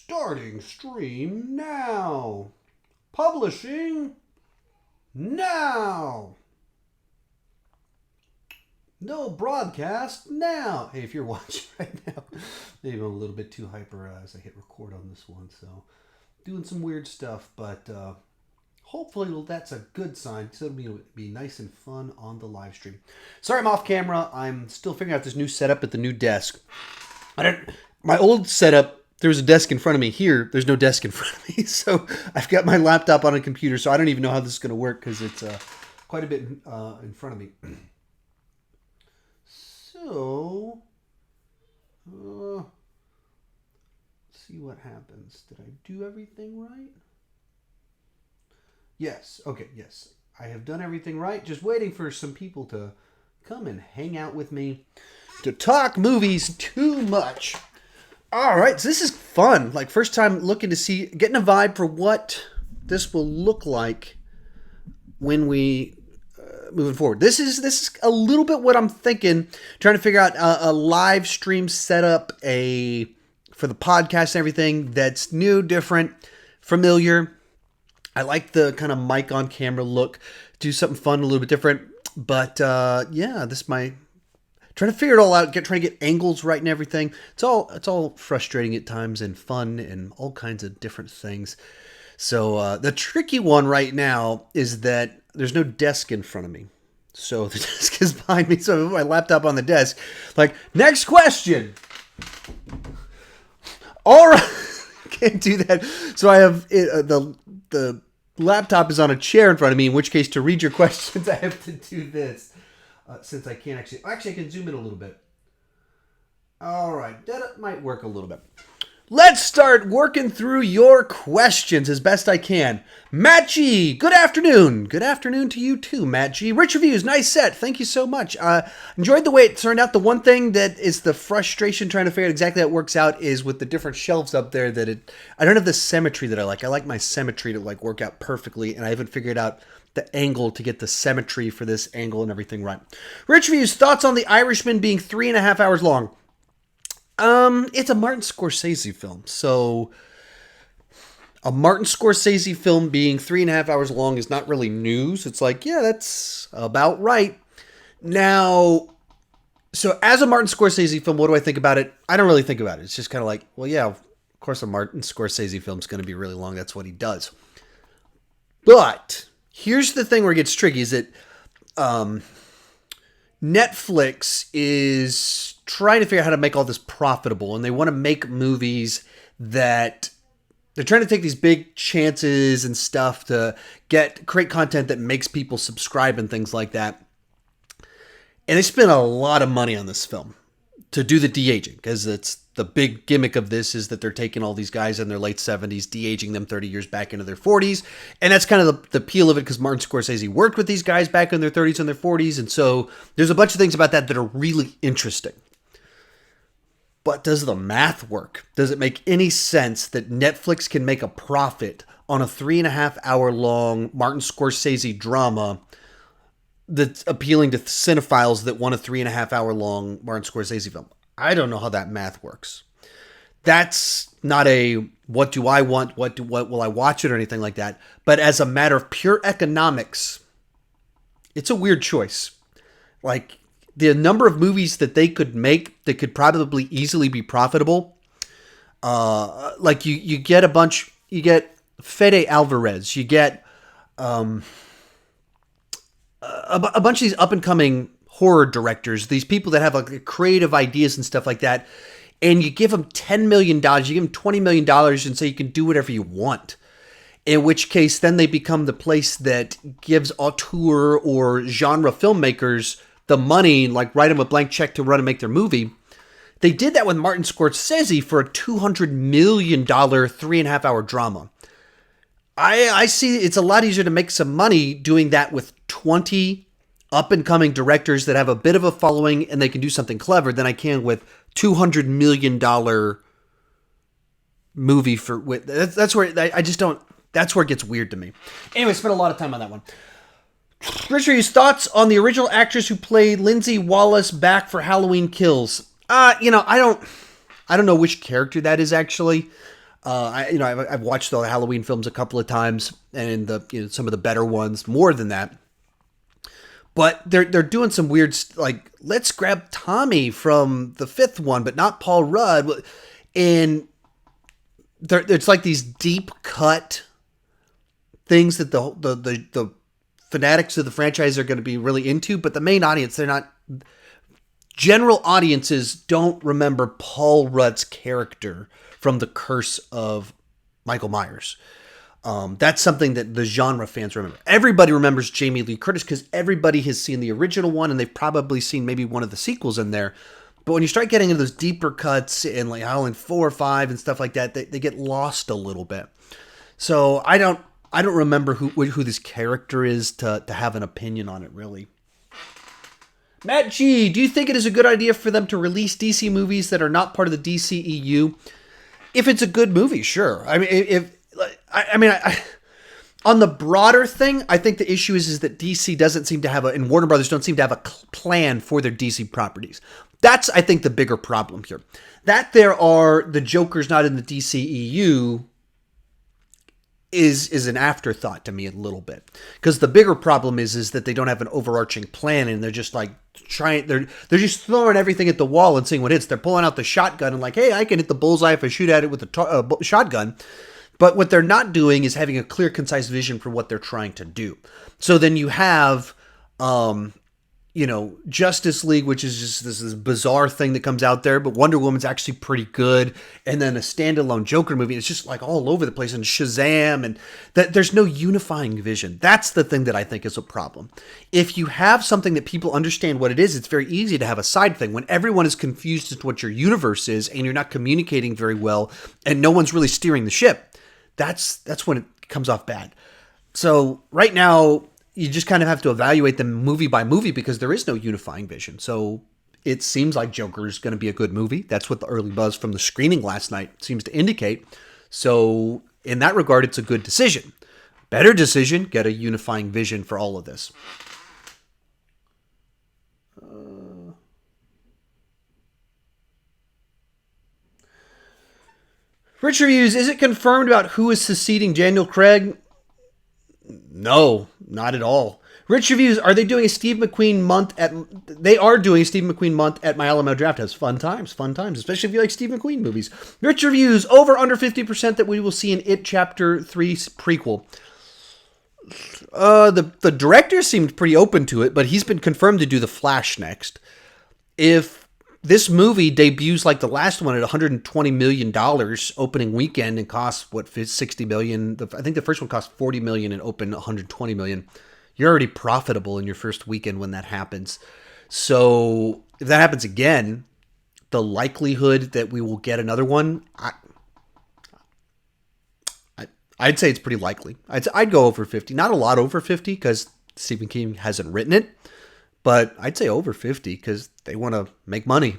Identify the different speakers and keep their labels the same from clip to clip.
Speaker 1: Starting stream now. Publishing now. No broadcast now. Hey, if you're watching right now, maybe I'm a little bit too hyper as I hit record on this one. So, doing some weird stuff, but hopefully that's a good sign. So it'll be nice and fun on the live stream. Sorry, I'm off camera. I'm still figuring out this new setup at the new desk. My old setup, there was a desk in front of me. Here, there's no desk in front of me. So I've got my laptop on a computer. So I don't even know how this is going to work because it's quite a bit in front of me. So, let's see what happens. Did I do everything right? Yes. Okay, yes. I have done everything right. Just waiting for some people to come and hang out with me to talk movies too much. All right, so this is fun. Like, first time looking to see, getting a vibe for what this will look like when we moving forward. This is a little bit what I'm thinking. Trying to figure out a live stream setup, for the podcast and everything that's new, different, familiar. I like the kind of mic on camera look. Do something fun, a little bit different. But yeah, this might. Trying to figure it all out, trying to get angles right and everything. It's all frustrating at times and fun and all kinds of different things. So the tricky one right now is that there's no desk in front of me. So the desk is behind me. So I have my laptop on the desk. Like, next question. All right. Can't do that. So I have the laptop is on a chair in front of me, in which case to read your questions, I have to do this. Since I can't actually I can zoom in a little bit. All right, that might work a little bit. Let's start working through your questions as best I can. Matt G, good afternoon. Good afternoon to you too, Matt G. Rich reviews, nice set. Thank you so much. Enjoyed the way it turned out. The one thing that is the frustration trying to figure out exactly how it works out is with the different shelves up there I don't have the symmetry that I like. I like my symmetry to like work out perfectly, and I haven't figured out the angle to get the symmetry for this angle and everything right. Rich reviews, thoughts on The Irishman being 3.5 hours long. It's a Martin Scorsese film, so a Martin Scorsese film being 3.5 hours long is not really news. It's like, yeah, that's about right. Now, so as a Martin Scorsese film, what do I think about it? I don't really think about it. It's just kind of like, well, yeah, of course a Martin Scorsese film is going to be really long. That's what he does. But here's the thing where it gets tricky is that Netflix is trying to figure out how to make all this profitable, and they want to make movies that they're trying to take these big chances and stuff to create content that makes people subscribe and things like that. And they spent a lot of money on this film to do the de-aging, because it's the big gimmick of this is that they're taking all these guys in their late 70s, de-aging them 30 years back into their 40s. And that's kind of the appeal of it, because Martin Scorsese worked with these guys back in their 30s and their 40s. And so there's a bunch of things about that are really interesting. But does the math work? Does it make any sense that Netflix can make a profit on a 3.5 hour long Martin Scorsese drama that's appealing to cinephiles that want a 3.5 hour long Martin Scorsese film? I don't know how that math works. That's not a what do I want, what will I watch it or anything like that. But as a matter of pure economics, it's a weird choice. Like, the number of movies that they could make that could probably easily be profitable. Like you get a bunch, you get Fede Alvarez, you get a bunch of these up and coming horror directors, these people that have like creative ideas and stuff like that. And you give them $10 million, you give them $20 million and say you can do whatever you want. In which case then they become the place that gives auteur or genre filmmakers the money, like write them a blank check to run and make their movie. They did that with Martin Scorsese for a $200 million 3.5 hour drama. I see it's a lot easier to make some money doing that with 20 up and coming directors that have a bit of a following and they can do something clever than I can with $200 million movie that's where I just don't, that's where it gets weird to me. Anyway, spent a lot of time on that one. Richard's thoughts on the original actress who played Lindsay Wallace back for Halloween Kills. I don't know which character that is actually. I've watched all the Halloween films a couple of times, and some of the better ones more than that. But they're doing some weird, like, let's grab Tommy from the fifth one, but not Paul Rudd. And it's like these deep cut things that the fanatics of the franchise are going to be really into, but the main audience, they're not. General audiences don't remember Paul Rudd's character from The Curse of Michael Myers. That's something that the genre fans remember. Everybody remembers Jamie Lee Curtis because everybody has seen the original one, and they've probably seen maybe one of the sequels in there. But when you start getting into those deeper cuts and like Halloween 4 or 5 and stuff like that, they get lost a little bit. So I don't remember who this character is to have an opinion on it, really. Matt G, do you think it is a good idea for them to release DC movies that are not part of the DCEU? If it's a good movie, sure. I mean, on the broader thing, I think the issue is that DC doesn't seem to have and Warner Brothers don't seem to have a plan for their DC properties. That's, I think, the bigger problem here. That the Joker's not in the DCEU is an afterthought to me a little bit. Because the bigger problem is that they don't have an overarching plan, and they're just like they're just throwing everything at the wall and seeing what hits. They're pulling out the shotgun and like, hey, I can hit the bullseye if I shoot at it with a shotgun. But what they're not doing is having a clear, concise vision for what they're trying to do. So then you have, Justice League, which is just this bizarre thing that comes out there, but Wonder Woman's actually pretty good. And then a standalone Joker movie. It's just like all over the place, and Shazam, and that there's no unifying vision. That's the thing that I think is a problem. If you have something that people understand what it is, it's very easy to have a side thing. When everyone is confused as to what your universe is, and you're not communicating very well, and no one's really steering the ship, that's when it comes off bad. So right now, you just kind of have to evaluate them movie by movie because there is no unifying vision. So it seems like Joker is going to be a good movie. That's what the early buzz from the screening last night seems to indicate. So in that regard, it's a good decision. Better decision, get a unifying vision for all of this. Rich Reviews, is it confirmed about who is succeeding Daniel Craig? No, not at all. Rich Reviews, are they doing a Steve McQueen month they are doing a Steve McQueen month at My Alamo Drafthouse. Fun times, especially if you like Steve McQueen movies. Rich Reviews, over under 50% that we will see an It Chapter 3 prequel. The director seemed pretty open to it, but he's been confirmed to do The Flash next. If this movie debuts like the last one at $120 million opening weekend and costs, $60 million? I think the first one cost $40 million and opened $120 million. You're already profitable in your first weekend when that happens. So if that happens again, the likelihood that we will get another one, I'd say it's pretty likely. I'd go over 50. Not a lot over 50 because Stephen King hasn't written it. But I'd say over 50 because they want to make money.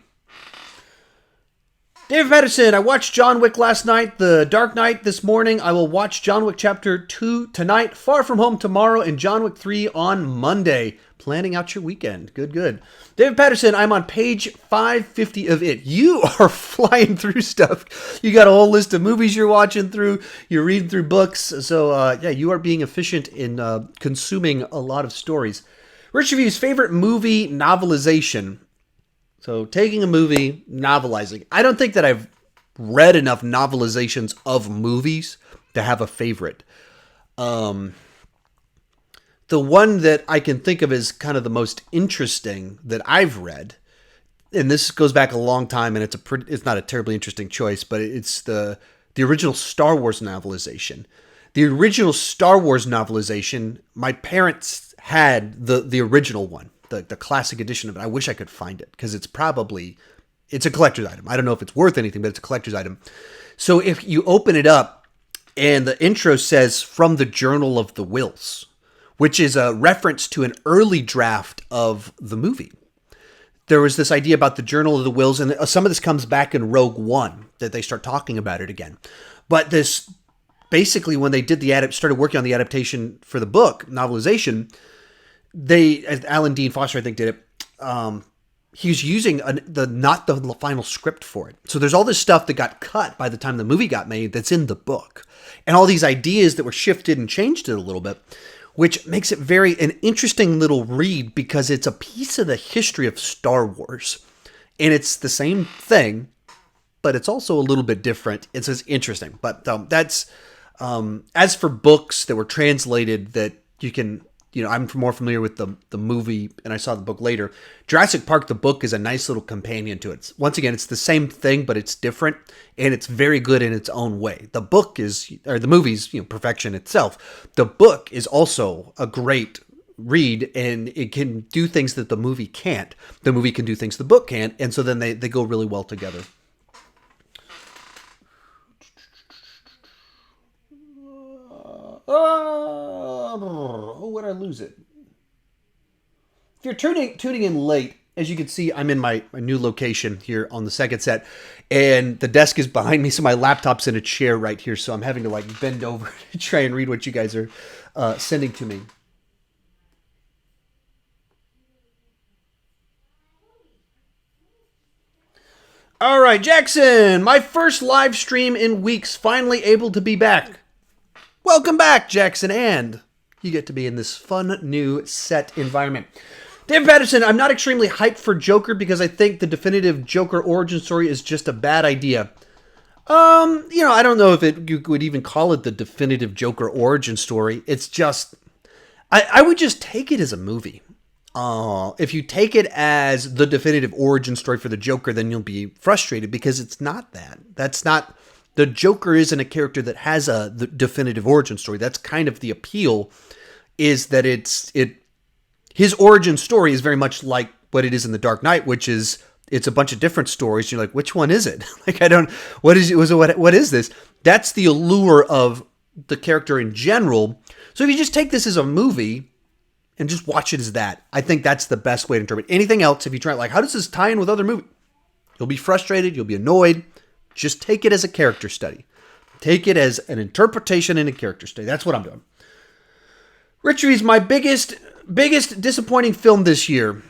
Speaker 1: David Patterson, I watched John Wick last night, The Dark Knight this morning. I will watch John Wick Chapter 2 tonight, Far From Home tomorrow, and John Wick 3 on Monday. Planning out your weekend. Good. David Patterson, I'm on page 550 of It. You are flying through stuff. You got a whole list of movies you're watching through. You're reading through books. So, you are being efficient in consuming a lot of stories. Rich Review's favorite movie novelization. So taking a movie, novelizing. I don't think that I've read enough novelizations of movies to have a favorite. The one that I can think of as kind of the most interesting that I've read, and this goes back a long time, and it's not a terribly interesting choice, but it's the original Star Wars novelization. The original Star Wars novelization, my parents had the original one, the classic edition of it. I wish I could find it because it's a collector's item. I don't know if it's worth anything, but it's a collector's item. So if you open it up and the intro says from the Journal of the Whills, which is a reference to an early draft of the movie. There was this idea about the Journal of the Whills, and some of this comes back in Rogue One, that they start talking about it again. But this, basically, when they did started working on the adaptation for the book, novelization, Alan Dean Foster, I think, did it. he was using not the final script for it. So there's all this stuff that got cut by the time the movie got made that's in the book, and all these ideas that were shifted and changed it a little bit, which makes it an interesting little read because it's a piece of the history of Star Wars, and it's the same thing, but it's also a little bit different. It's just interesting. But that's as for books that were translated that you can. I'm more familiar with the movie, and I saw the book later. Jurassic Park, the book, is a nice little companion to it. Once again, it's the same thing, but it's different, and it's very good in its own way. The movie's perfection itself. The book is also a great read, and it can do things that the movie can't. The movie can do things the book can't, and so then they go really well together. Oh, where'd I lose it? If you're tuning in late, as you can see, I'm in my new location here on the second set, and the desk is behind me, so my laptop's in a chair right here, so I'm having to bend over to try and read what you guys are sending to me. All right, Jackson, my first live stream in weeks, finally able to be back. Welcome back, Jackson, and you get to be in this fun new set environment. David Patterson, I'm not extremely hyped for Joker because I think the definitive Joker origin story is just a bad idea. I don't know if you would even call it the definitive Joker origin story. It's just, I would just take it as a movie. If you take it as the definitive origin story for the Joker, then you'll be frustrated because it's not that. That's not... The Joker isn't a character that has the definitive origin story. That's kind of the appeal, is that his origin story is very much like what it is in The Dark Knight, which is it's a bunch of different stories. You're like, which one is it? What is this? That's the allure of the character in general. So if you just take this as a movie and just watch it as that, I think that's the best way to interpret anything else. If you try how does this tie in with other movies? You'll be frustrated. You'll be annoyed. Just take it as a character study. Take it as an interpretation and a character study. That's what I'm doing. Rich Reed's my biggest disappointing film this year.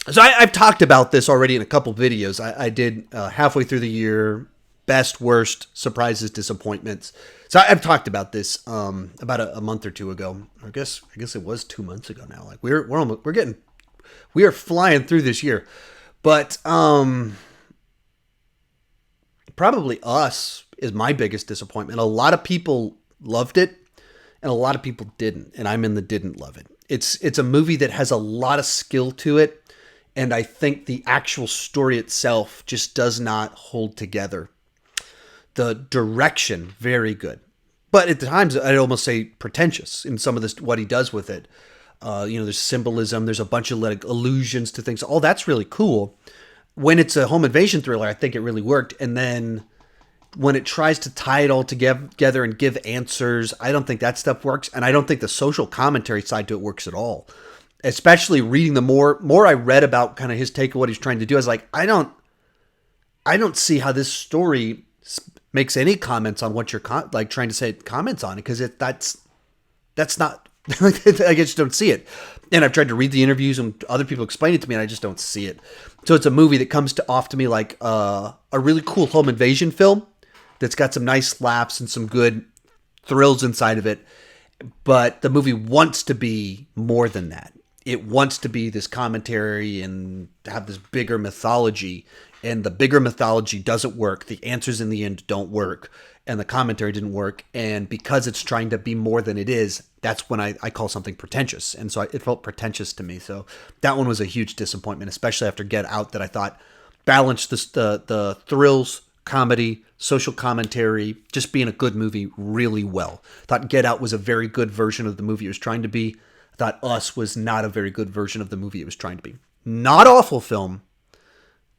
Speaker 1: So I've talked about this already in a couple videos. I did halfway through the year, best, worst, surprises, disappointments. So I've talked about this about a month or two ago. I guess it was 2 months ago now. We are flying through this year, but probably Us is my biggest disappointment. A lot of people loved it, and a lot of people didn't, and I'm in the didn't love it. It's a movie that has a lot of skill to it, and I think the actual story itself just does not hold together. The direction, very good, but at the times I'd almost say pretentious in some of this what he does with it. There's symbolism, there's a bunch of allusions to things. All that's really cool. When it's a home invasion thriller, I think it really worked. And then when it tries to tie it all together and give answers, I don't think that stuff works. And I don't think the social commentary side to it works at all. Especially reading the more I read about kind of his take of what he's trying to do, I was like, I don't see how this story makes any comments on what you're trying to say comments on it, because that's not... I just don't see it. And I've tried to read the interviews and other people explain it to me, and I just don't see it. So it's a movie that comes off to me like a really cool home invasion film that's got some nice laughs and some good thrills inside of it. But the movie wants to be more than that. It wants to be this commentary and have this bigger mythology. And the bigger mythology doesn't work. The answers in the end don't work. And the commentary didn't work. And because it's trying to be more than it is, that's when I call something pretentious. And so it felt pretentious to me. So that one was a huge disappointment, especially after Get Out, that I thought balanced the thrills, comedy, social commentary, just being a good movie really well. I thought Get Out was a very good version of the movie it was trying to be. I thought Us was not a very good version of the movie it was trying to be. Not awful film,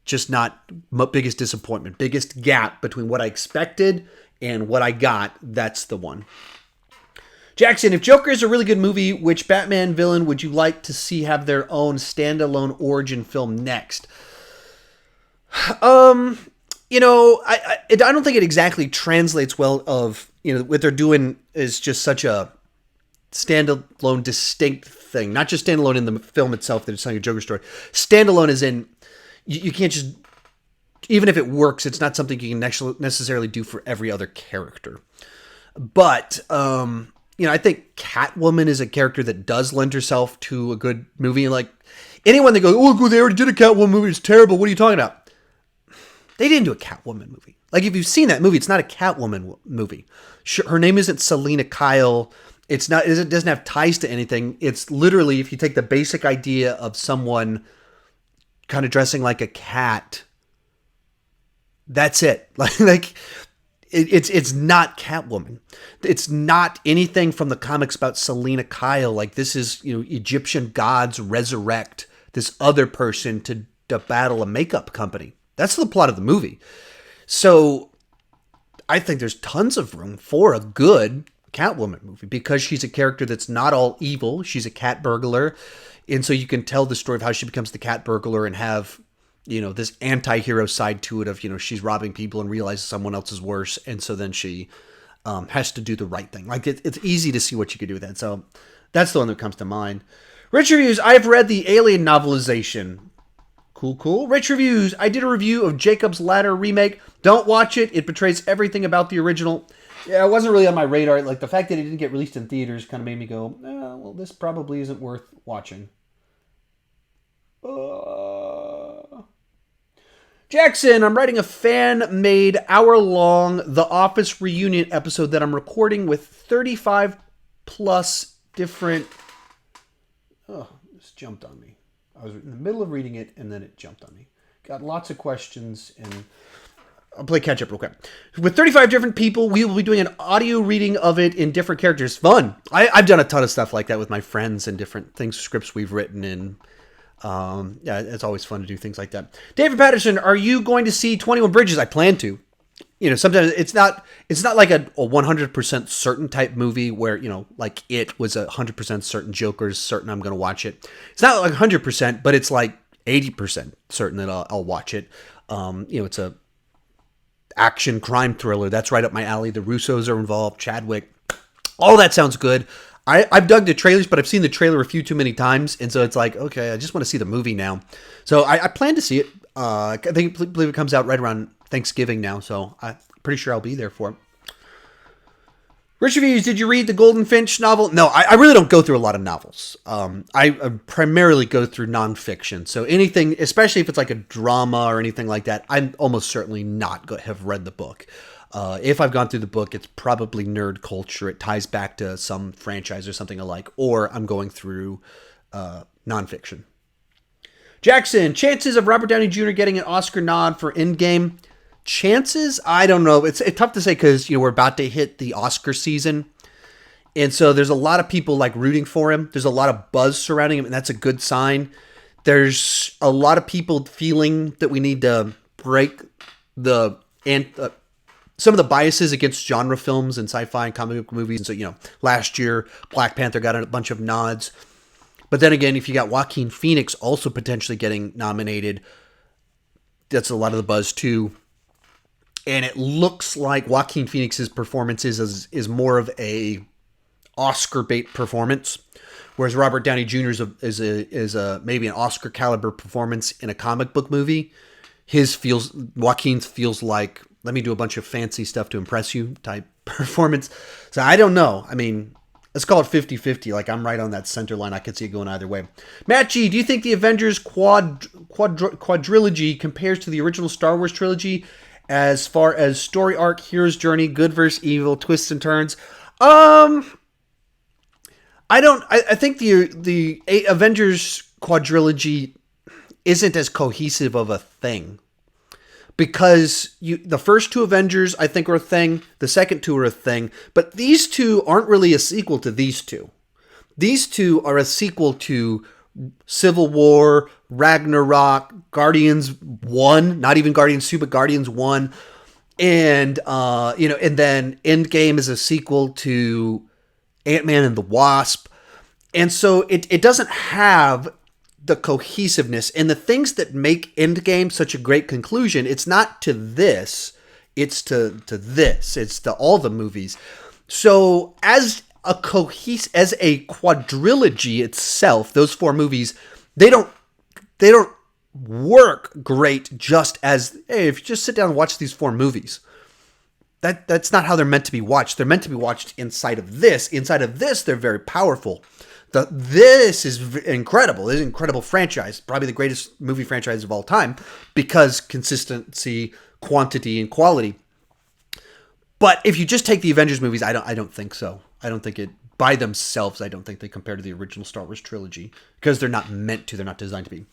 Speaker 1: just not my biggest disappointment. Biggest gap between what I expected and what I got, that's the one. Jackson, if Joker is a really good movie, which Batman villain would you like to see have their own standalone origin film next? I don't think it exactly translates well of, what they're doing is just such a standalone, distinct thing. Not just standalone in the film itself that it's telling a Joker story. Standalone is in, you can't just, even if it works, it's not something you can necessarily do for every other character. But, I think Catwoman is a character that does lend herself to a good movie. Like, anyone that goes, oh, they already did a Catwoman movie, it's terrible, what are you talking about? They didn't do a Catwoman movie. Like, if you've seen that movie, it's not a Catwoman movie. Sure, her name isn't Selena Kyle. It doesn't have ties to anything. It's literally, if you take the basic idea of someone kind of dressing like a cat, that's it. It's not Catwoman. It's not anything from the comics about Selena Kyle. Like, this is, Egyptian gods resurrect this other person to battle a makeup company. That's the plot of the movie. So I think there's tons of room for a good Catwoman movie because she's a character that's not all evil. She's a cat burglar. And so you can tell the story of how she becomes the cat burglar and have, this anti-hero side to it of, she's robbing people and realizes someone else is worse. And so then she has to do the right thing. Like, it's easy to see what you could do with that. So that's the one that comes to mind. Rich Reviews, I've read the Alien novelization. Cool. Rich Reviews, I did a review of Jacob's Ladder remake. Don't watch it. It betrays everything about the original. Yeah, it wasn't really on my radar. Like, the fact that it didn't get released in theaters kind of made me go, well, this probably isn't worth watching. Jackson, I'm writing a fan-made hour-long The Office reunion episode that I'm recording with 35 plus different... Oh, this jumped on me. I was in the middle of reading it, and then it jumped on me. Got lots of questions, and I'll play catch-up real quick. With 35 different people, we will be doing an audio reading of it in different characters. Fun! I've done a ton of stuff like that with my friends and different things, scripts we've written in. It's always fun to do things like that. David Patterson, are you going to see 21 Bridges? I plan to. Sometimes it's not like a 100% certain type movie where, like It was 100% certain, Joker's certain I'm going to watch it. It's not like 100%, but it's like 80% certain that I'll watch it. It's a action crime thriller. That's right up my alley. The Russos are involved, Chadwick. All that sounds good. I've dug the trailers, but I've seen the trailer a few too many times, and so it's like, okay, I just want to see the movie now. So I plan to see it. I believe it comes out right around Thanksgiving now, so I'm pretty sure I'll be there for it. Rich Reviews, did you read the Golden Finch novel? No, I really don't go through a lot of novels. I primarily go through nonfiction, so anything, especially if it's like a drama or anything like that, I'm almost certainly not have read the book. If I've gone through the book, it's probably nerd culture. It ties back to some franchise or something alike, or I'm going through nonfiction. Jackson, chances of Robert Downey Jr. getting an Oscar nod for Endgame? Chances? I don't know. It's tough to say because we're about to hit the Oscar season, and so there's a lot of people like rooting for him. There's a lot of buzz surrounding him, and that's a good sign. There's a lot of people feeling that we need to break some of the biases against genre films and sci-fi and comic book movies. And so, last year, Black Panther got a bunch of nods. But then again, if you got Joaquin Phoenix also potentially getting nominated, that's a lot of the buzz too. And it looks like Joaquin Phoenix's performance is more of a Oscar bait performance, whereas Robert Downey Jr. is a maybe an Oscar caliber performance in a comic book movie. Joaquin's feels like, let me do a bunch of fancy stuff to impress you type performance. So I don't know. I mean, let's call it 50-50. Like, I'm right on that center line. I could see it going either way. Matt G, do you think the Avengers quadrilogy compares to the original Star Wars trilogy as far as story arc, hero's journey, good versus evil, twists and turns? I think the Avengers quadrilogy isn't as cohesive of a thing. Because the first two Avengers, I think, are a thing. The second two are a thing. But these two aren't really a sequel to these two. These two are a sequel to Civil War, Ragnarok, Guardians 1. Not even Guardians 2, but Guardians 1. And, and then Endgame is a sequel to Ant-Man and the Wasp. And so it doesn't have the cohesiveness and the things that make Endgame such a great conclusion. It's not to this, it's to this, it's to all the movies. So as a as a quadrilogy itself, those four movies, they don't work great just as, hey, if you just sit down and watch these four movies. That's not how they're meant to be watched. They're meant to be watched inside of this. Inside of this, they're very powerful. This is incredible. This is an incredible franchise. Probably the greatest movie franchise of all time because consistency, quantity, and quality. But if you just take the Avengers movies, I don't think so. I don't think it, by themselves, I don't think they compare to the original Star Wars trilogy because they're not meant to. They're not designed to be.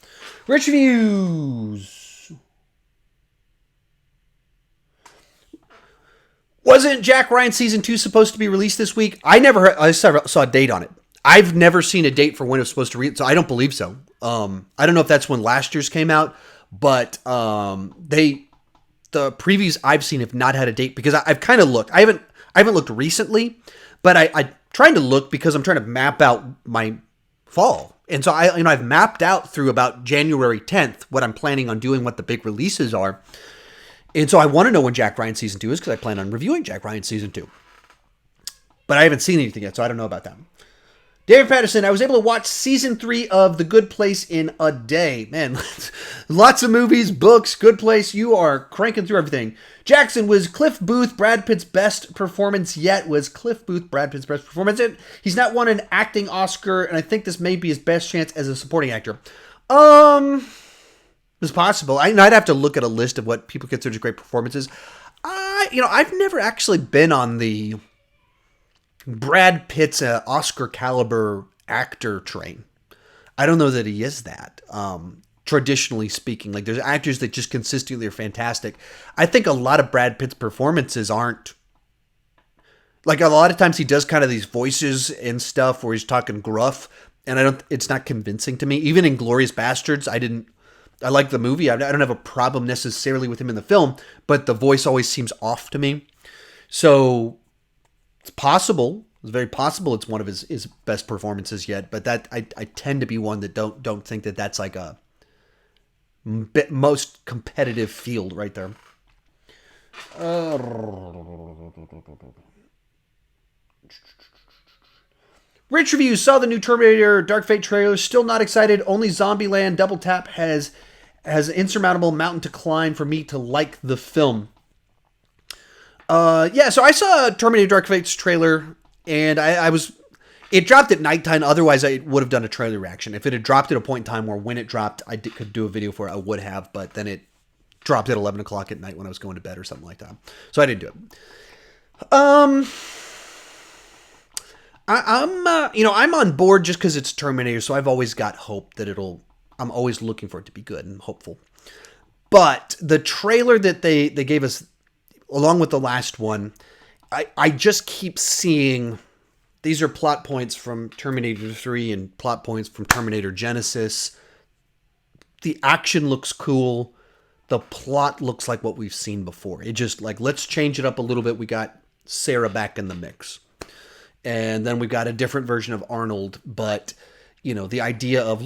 Speaker 1: Rich Reviews. Wasn't Jack Ryan Season 2 supposed to be released this week? I saw a date on it. I've never seen a date for when it was supposed to read, so I don't believe so. I don't know if that's when last year's came out, but the previews I've seen have not had a date because I've kind of looked. I haven't looked recently, but I'm trying to look because I'm trying to map out my fall. And so I've mapped out through about January 10th what I'm planning on doing, what the big releases are. And so I want to know when Jack Ryan Season 2 is because I plan on reviewing Jack Ryan Season 2. But I haven't seen anything yet, so I don't know about that. David Patterson, I was able to watch Season 3 of The Good Place in a day. Man, lots of movies, books, Good Place. You are cranking through everything. Jackson, was Cliff Booth Brad Pitt's best performance yet? Was Cliff Booth Brad Pitt's best performance yet? He's not won an acting Oscar, and I think this may be his best chance as a supporting actor. It's possible. I'd have to look at a list of what people consider great performances. I've never actually been on the Brad Pitt's Oscar caliber actor train. I don't know that he is that. Traditionally speaking, like there's actors that just consistently are fantastic. I think a lot of Brad Pitt's performances aren't like a lot of times he does kind of these voices and stuff where he's talking gruff, and it's not convincing to me. Even in Inglourious Bastards, I like the movie. I don't have a problem necessarily with him in the film, but the voice always seems off to me. So it's possible. It's very possible it's one of his best performances yet. But that I tend to be one that don't think that that's like a most competitive field right there. Rich Reviews, saw the new Terminator Dark Fate trailer. Still not excited. Only Zombieland Double Tap has an insurmountable mountain to climb for me to like the film. So I saw Terminator Dark Fate's trailer, and it dropped at nighttime. Otherwise, I would have done a trailer reaction. If it had dropped at a point in time where when it dropped, could do a video for it, I would have. But then it dropped at 11 o'clock at night when I was going to bed or something like that. So I didn't do it. I'm on board just because it's Terminator, so I've always got hope that I'm always looking for it to be good and hopeful. But the trailer that they gave us, along with the last one, I just keep seeing these are plot points from Terminator 3 and plot points from Terminator Genesis. The action looks cool. The plot looks like what we've seen before. It just like, let's change it up a little bit. We got Sarah back in the mix. And then we've got a different version of Arnold, but the idea of,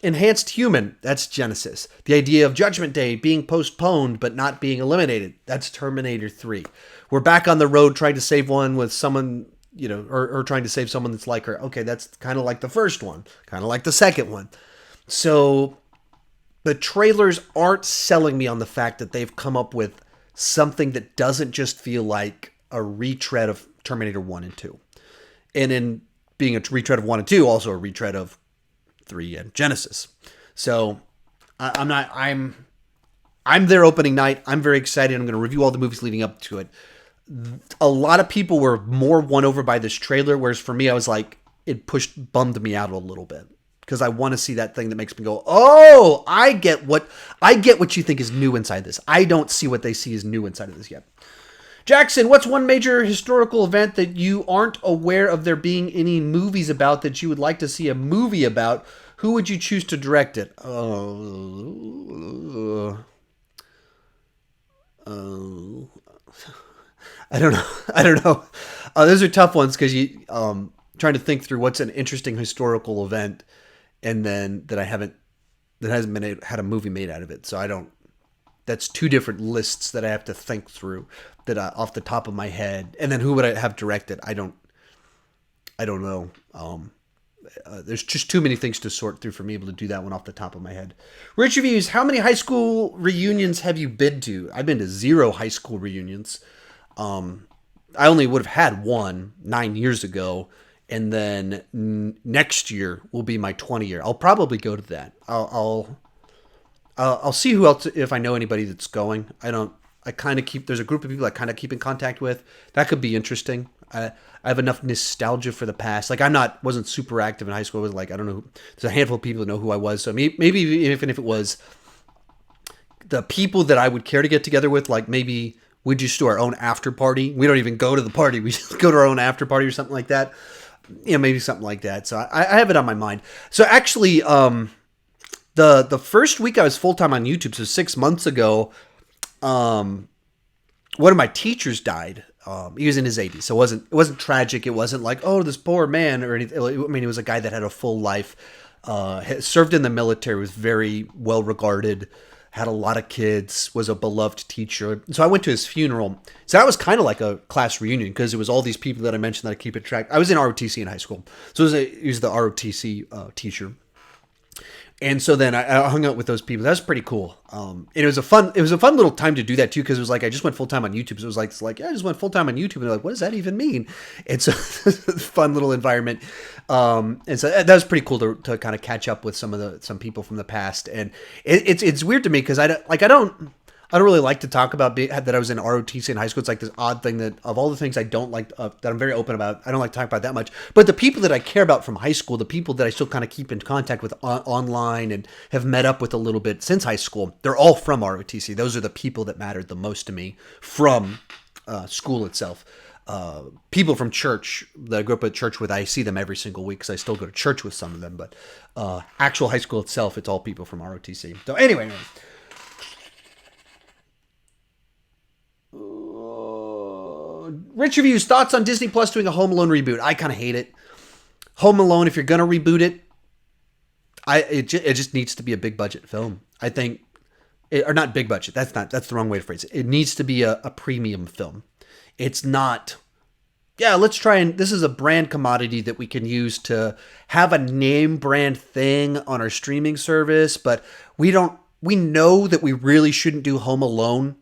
Speaker 1: enhanced human, that's Genesis. The idea of Judgment Day being postponed but not being eliminated, that's Terminator 3. We're back on the road trying to save one with someone, or trying to save someone that's like her. Okay, that's kind of like the first one, kind of like the second one. So the trailers aren't selling me on the fact that they've come up with something that doesn't just feel like a retread of Terminator 1 and 2. And in being a retread of 1 and 2, also a retread of 3 and Genesis. So I'm there opening night. I'm very excited. I'm going to review all the movies leading up to it. A lot of people were more won over by this trailer, whereas for me, I was like, it bummed me out a little bit. Because I want to see that thing that makes me go, oh, I get what you think is new inside this. I don't see what they see as new inside of this yet. Jackson, what's one major historical event that you aren't aware of there being any movies about that you would like to see a movie about? Who would you choose to direct it? I don't know. Those are tough ones because you trying to think through what's an interesting historical event, and then that hasn't had a movie made out of it. So I don't. That's two different lists that I have to think through that off the top of my head. And then who would I have directed? I don't I don't know. There's just too many things to sort through for me able to do that one off the top of my head. Rich Reviews, how many high school reunions have you been to? I've been to 0 high school reunions. I only would have had one 9 years ago, and then next year will be my 20 year. I'll probably go to that. I'll see who else, if I know anybody that's going. I kind of keep, there's a group of people I kind of keep in contact with. That could be interesting. I have enough nostalgia for the past. Like wasn't super active in high school. I was like, I don't know. There's a handful of people that know who I was. So maybe even if it was the people that I would care to get together with, like maybe we just do our own after party. We don't even go to the party. We just go to our own after party or something like that. Maybe something like that. So I have it on my mind. So actually, the first week I was full-time on YouTube, so 6 months ago, one of my teachers died. He was in his 80s, so it wasn't tragic. It wasn't like, oh, this poor man or anything. I mean, he was a guy that had a full life, served in the military, was very well regarded, had a lot of kids, was a beloved teacher. So I went to his funeral. So that was kind of like a class reunion because it was all these people that I mentioned that I keep in track. I was in ROTC in high school, so he was the ROTC teacher. And so then I hung out with those people. That was pretty cool. And it was a fun little time to do that too, because it was like I just went full time on YouTube. So it was like yeah, I just went full time on YouTube. And they're like, what does that even mean? And so fun little environment. And so that was pretty cool to kind of catch up with some people from the past. And it's weird to me because I don't really like to talk about that I was in ROTC in high school. It's like this odd thing that of all the things I don't like, that I'm very open about, I don't like to talk about that much. But the people that I care about from high school, the people that I still kind of keep in contact with online and have met up with a little bit since high school, they're all from ROTC. Those are the people that mattered the most to me from school itself. People from church that I grew up at church with, I see them every single week because I still go to church with some of them. But actual high school itself, it's all people from ROTC. So anyway. Rich Reviews, thoughts on Disney Plus doing a Home Alone reboot? I kind of hate it. Home Alone, if you're going to reboot it, it just needs to be a big budget film. I think, or not big budget. That's the wrong way to phrase it. It needs to be a premium film. It's not, yeah, let's try and, this is a brand commodity that we can use to have a name brand thing on our streaming service, but we know that we really shouldn't do Home Alone.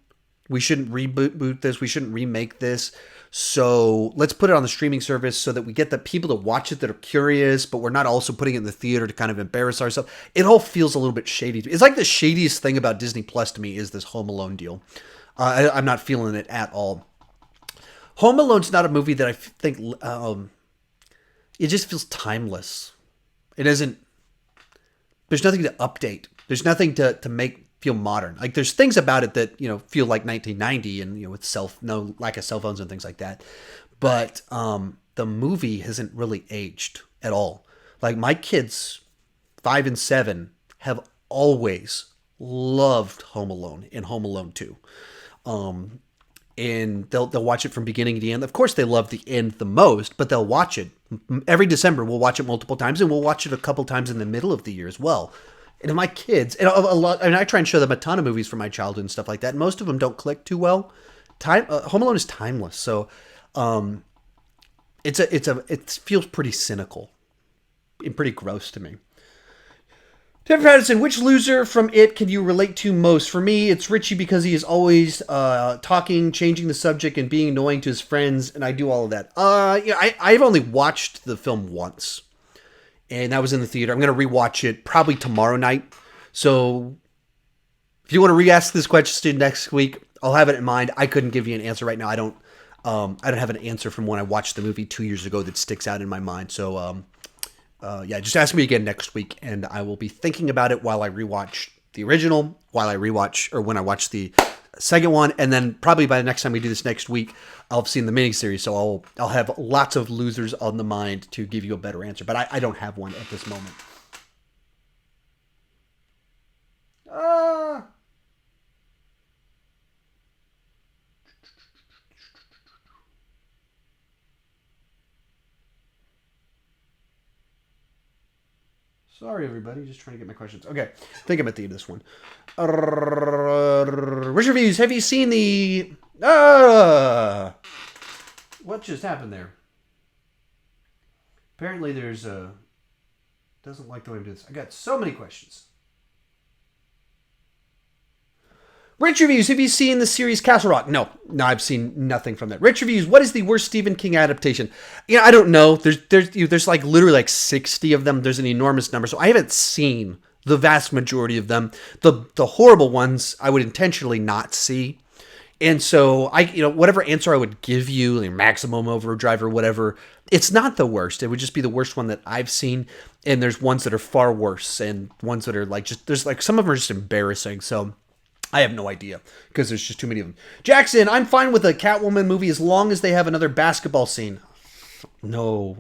Speaker 1: We shouldn't reboot this. We shouldn't remake this. So let's put it on the streaming service so that we get the people to watch it that are curious, but we're not also putting it in the theater to kind of embarrass ourselves. It all feels a little bit shady. It's like the shadiest thing about Disney Plus to me is this Home Alone deal. I'm not feeling it at all. Home Alone's not a movie that I think, it just feels timeless. It isn't, there's nothing to update. There's nothing to make feel modern. Like there's things about it that, feel like 1990 and, with no lack of cell phones and things like that. But the movie hasn't really aged at all. Like my kids, 5 and 7, have always loved Home Alone and Home Alone 2. And they'll watch it from beginning to end. Of course, they love the end the most, but they'll watch it. Every December, we'll watch it multiple times, and we'll watch it a couple times in the middle of the year as well. And my kids, and a lot, I try and show them a ton of movies from my childhood and stuff like that. And most of them don't click too well. Home Alone is timeless, so it feels pretty cynical and pretty gross to me. Tim Patterson, which loser from It can you relate to most? For me, it's Richie because he is always talking, changing the subject, and being annoying to his friends, and I do all of that. I've only watched the film once. And that was in the theater. I'm going to rewatch it probably tomorrow night. So if you want to re-ask this question next week, I'll have it in mind. I couldn't give you an answer right now. I don't have an answer from when I watched the movie 2 years ago that sticks out in my mind. So just ask me again next week, and I will be thinking about it while I rewatch the original, when I watch the second one, and then probably by the next time we do this next week, I'll have seen the miniseries, so I'll have lots of losers on the mind to give you a better answer, but I don't have one at this moment. Sorry, everybody. Just trying to get my questions. Okay. I think I'm at the end of this one. Rich Reviews. Have you seen the... what just happened there? Apparently there's a... Doesn't like the way we do this. I got so many questions. Rich Reviews, have you seen the series Castle Rock? No, I've seen nothing from that. Rich Reviews, what is the worst Stephen King adaptation? I don't know. There's like literally like 60 of them. There's an enormous number, so I haven't seen the vast majority of them. The horrible ones I would intentionally not see. And so whatever answer I would give you, like Maximum Overdrive or whatever, it's not the worst. It would just be the worst one that I've seen. And there's ones that are far worse, and ones that are like there's like some of them are just embarrassing. So I have no idea because there's just too many of them. Jackson, I'm fine with a Catwoman movie as long as they have another basketball scene. No,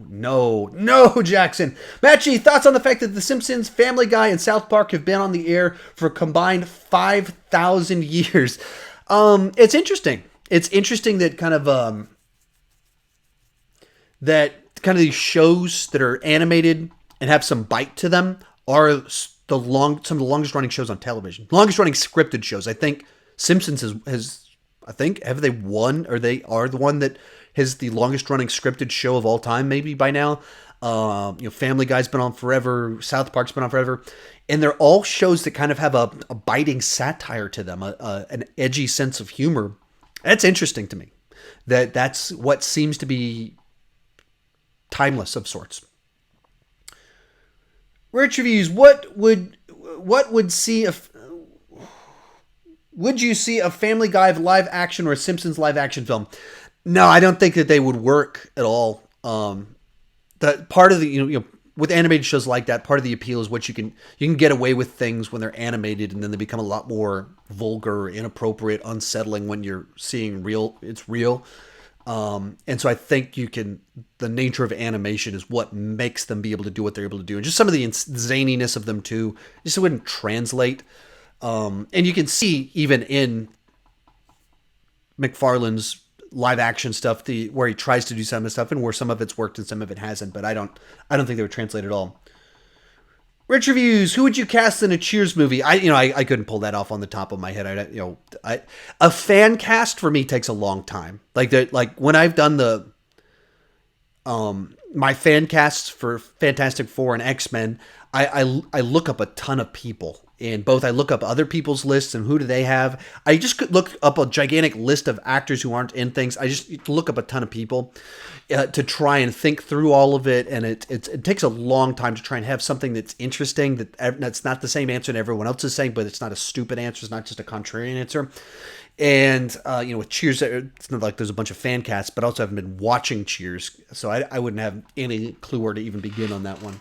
Speaker 1: Jackson. Matchy, thoughts on the fact that The Simpsons, Family Guy, and South Park have been on the air for a combined 5,000 years. It's interesting. It's interesting that kind of these shows that are animated and have some bite to them are some of the longest running shows on television, longest running scripted shows. I think Simpsons have they won, or they are the one that has the longest running scripted show of all time, maybe by now. Family Guy's been on forever, South Park's been on forever, and they're all shows that kind of have a biting satire to them, an edgy sense of humor. That's interesting to me. That's what seems to be timeless of sorts. Rich Reviews, would you see a Family Guy live action or a Simpsons live action film? No, I don't think that they would work at all. The part of the with animated shows like that, part of the appeal is what you can get away with things when they're animated, and then they become a lot more vulgar, inappropriate, unsettling when you're seeing it's real. And so I think the nature of animation is what makes them be able to do what they're able to do. And just some of the zaniness of them too, just wouldn't translate. And you can see even in McFarlane's live action stuff, where he tries to do some of the stuff and where some of it's worked and some of it hasn't, but I don't think they would translate at all. Rich Reviews, who would you cast in a Cheers movie? I couldn't pull that off on the top of my head. A fan cast for me takes a long time. Like when I've done my fan casts for Fantastic Four and X-Men, I look up a ton of people. And both I look up other people's lists and who do they have. I just could look up a gigantic list of actors who aren't in things. I just look up a ton of people to try and think through all of it. And it takes a long time to try and have something that's interesting, that's not the same answer that everyone else is saying, but it's not a stupid answer. It's not just a contrarian answer. And, with Cheers, it's not like there's a bunch of fan casts, but I also haven't been watching Cheers. So I wouldn't have any clue where to even begin on that one.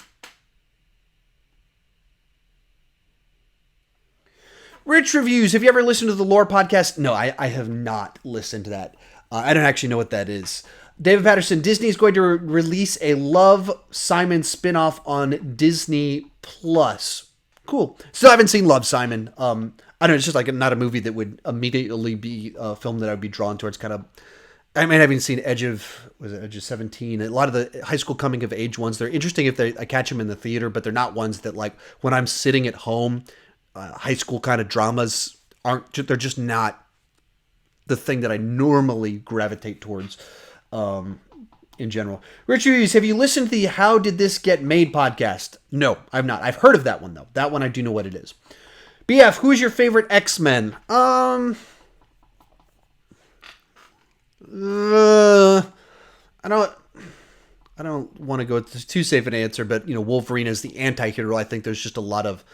Speaker 1: Rich Reviews, have you ever listened to the Lore podcast? No, I have not listened to that. I don't actually know what that is. David Patterson, Disney is going to release a Love, Simon spinoff on Disney Plus. Cool. Still haven't seen Love, Simon. I don't know, it's just like not a movie that would immediately be a film that I would be drawn towards. I haven't seen Edge of 17. A lot of the high school coming of age ones, they're interesting if I catch them in the theater, but they're not ones that, like, when I'm sitting at home, high school kind of dramas they're just not the thing that I normally gravitate towards in general. Rich Hughes, have you listened to the How Did This Get Made podcast? No, I've not. I've heard of that one, though. That one I do know what it is. BF, who is your favorite X-Men? I don't want to go with too safe an answer, but Wolverine is the anti-hero. I think there's just a lot of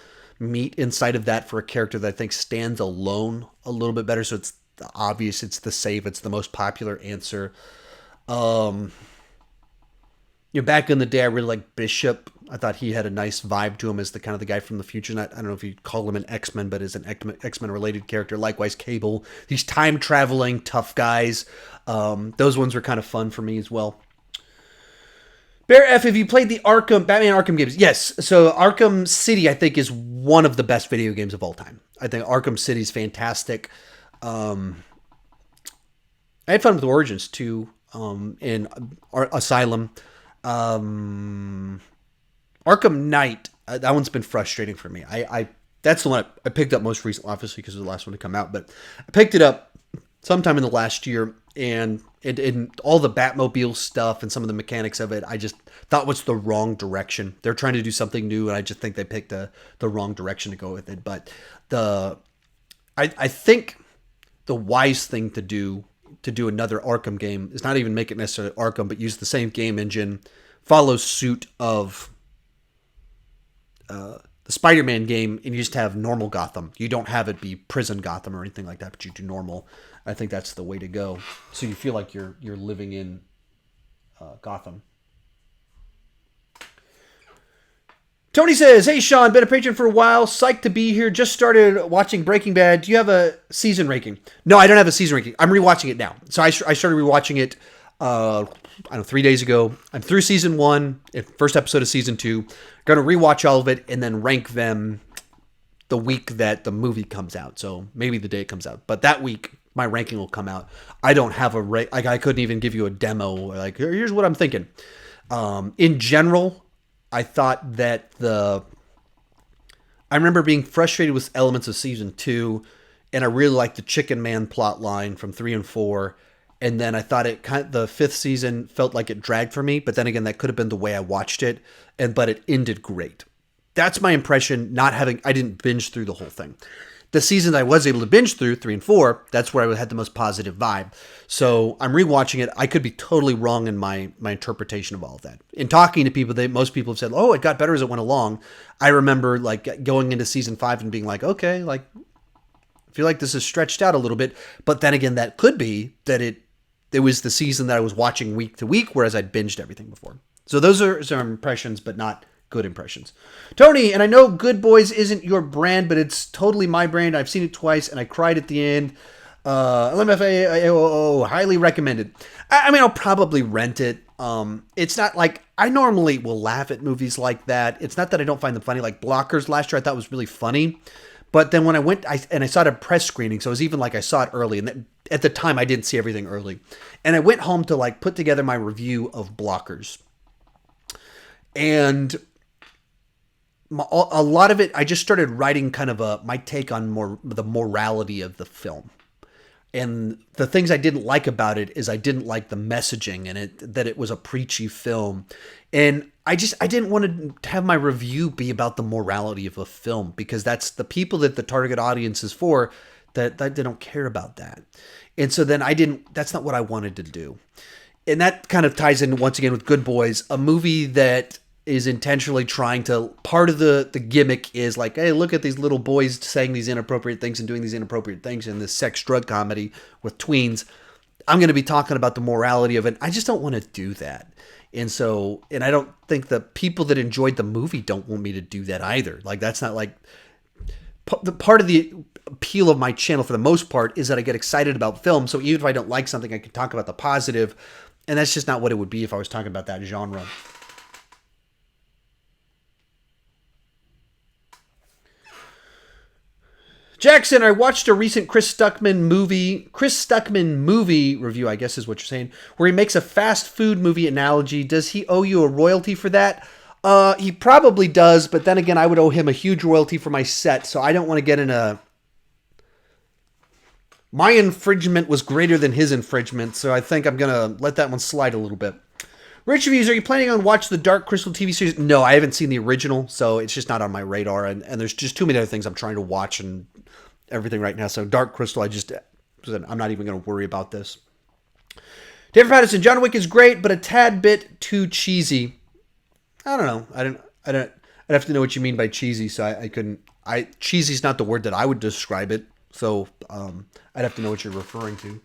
Speaker 1: meat inside of that for a character that I think stands alone a little bit better. So it's obvious, it's the safe, it's the most popular answer. Back in the day, I really liked Bishop. I thought he had a nice vibe to him as the kind of the guy from the future. I don't know if you'd call him an X-Men, but as an X-Men related character. Likewise, Cable. These time traveling tough guys. Those ones were kind of fun for me as well. Bear F, have you played the Batman Arkham games? Yes. So Arkham City, I think, is one of the best video games of all time. I think Arkham City is fantastic. I had fun with Origins too, in Asylum. Arkham Knight, that one's been frustrating for me. That's the one I picked up most recently, obviously because it was the last one to come out, but I picked it up sometime in the last year, and all the Batmobile stuff and some of the mechanics of it, I just thought was the wrong direction. They're trying to do something new, and I just think they picked the wrong direction to go with it. But I think the wise thing to do another Arkham game is not even make it necessarily Arkham, but use the same game engine, follow suit of the Spider-Man game, and you just have normal Gotham. You don't have it be prison Gotham or anything like that, but you do normal. I think that's the way to go. So you feel like you're living in Gotham. Tony says, "Hey Sean, been a patron for a while. Psyched to be here. Just started watching Breaking Bad. Do you have a season ranking?" No, I don't have a season ranking. I'm rewatching it now. So I started rewatching it. I don't know, 3 days ago. I'm through season 1, first episode of season 2. Going to rewatch all of it and then rank them the week that the movie comes out. So maybe the day it comes out, but that week my ranking will come out. I don't have I couldn't even give you a demo. Like, here's what I'm thinking. In general, I thought that I remember being frustrated with elements of season 2, and I really liked the Chicken Man plot line from 3 and 4. And then I thought the 5th season felt like it dragged for me, but then again, that could have been the way I watched it, but it ended great. That's my impression. I didn't binge through the whole thing. The seasons I was able to binge through, 3 and 4, that's where I had the most positive vibe. So I'm rewatching it. I could be totally wrong in my interpretation of all of that. In talking to people, most people have said, "Oh, it got better as it went along." I remember like going into season 5 and being like, "Okay, like I feel like this is stretched out a little bit." But then again, that could be that it was the season that I was watching week to week, whereas I'd binged everything before. So those are some impressions, but not good impressions. Tony, and I know Good Boys isn't your brand, but it's totally my brand. I've seen it twice, and I cried at the end. LMFAO, highly recommended. I mean, I'll probably rent it. It's not like I normally will laugh at movies like that. It's not that I don't find them funny. Like Blockers last year, I thought was really funny. But then when I went, I saw it at a press screening, so it was even like I saw it early. And at the time, I didn't see everything early. And I went home to like put together my review of Blockers. And a lot of it, I just started writing kind of my take on the morality of the film. And the things I didn't like about it is I didn't like the messaging and that it was a preachy film. And I didn't want to have my review be about the morality of a film, because that's the people that the target audience is for, that they don't care about that. And so then that's not what I wanted to do. And that kind of ties in once again with Good Boys, a movie that is intentionally trying to, part of the gimmick is like, hey, look at these little boys saying these inappropriate things and doing these inappropriate things in this sex drug comedy with tweens. I'm going to be talking about the morality of it. I just don't want to do that. And I don't think the people that enjoyed the movie don't want me to do that either. Like, that's not like the part of the appeal of my channel for the most part is that I get excited about film. So even if I don't like something, I can talk about the positive. And that's just not what it would be if I was talking about that genre. Jackson, I watched a recent Chris Stuckman movie review, I guess is what you're saying, where he makes a fast food movie analogy. Does he owe you a royalty for that? He probably does, but then again, I would owe him a huge royalty for my set, so I don't want to get in my infringement was greater than his infringement, so I think I'm going to let that one slide a little bit. Rich Reviews, are you planning on watching the Dark Crystal TV series? No, I haven't seen the original, so it's just not on my radar, and there's just too many other things I'm trying to watch and everything right now. So Dark Crystal, I'm not even going to worry about this. David Patterson, John Wick is great, but a tad bit too cheesy. I don't know. I'd have to know what you mean by cheesy, so I couldn't. Cheesy's not the word that I would describe it, so I'd have to know what you're referring to.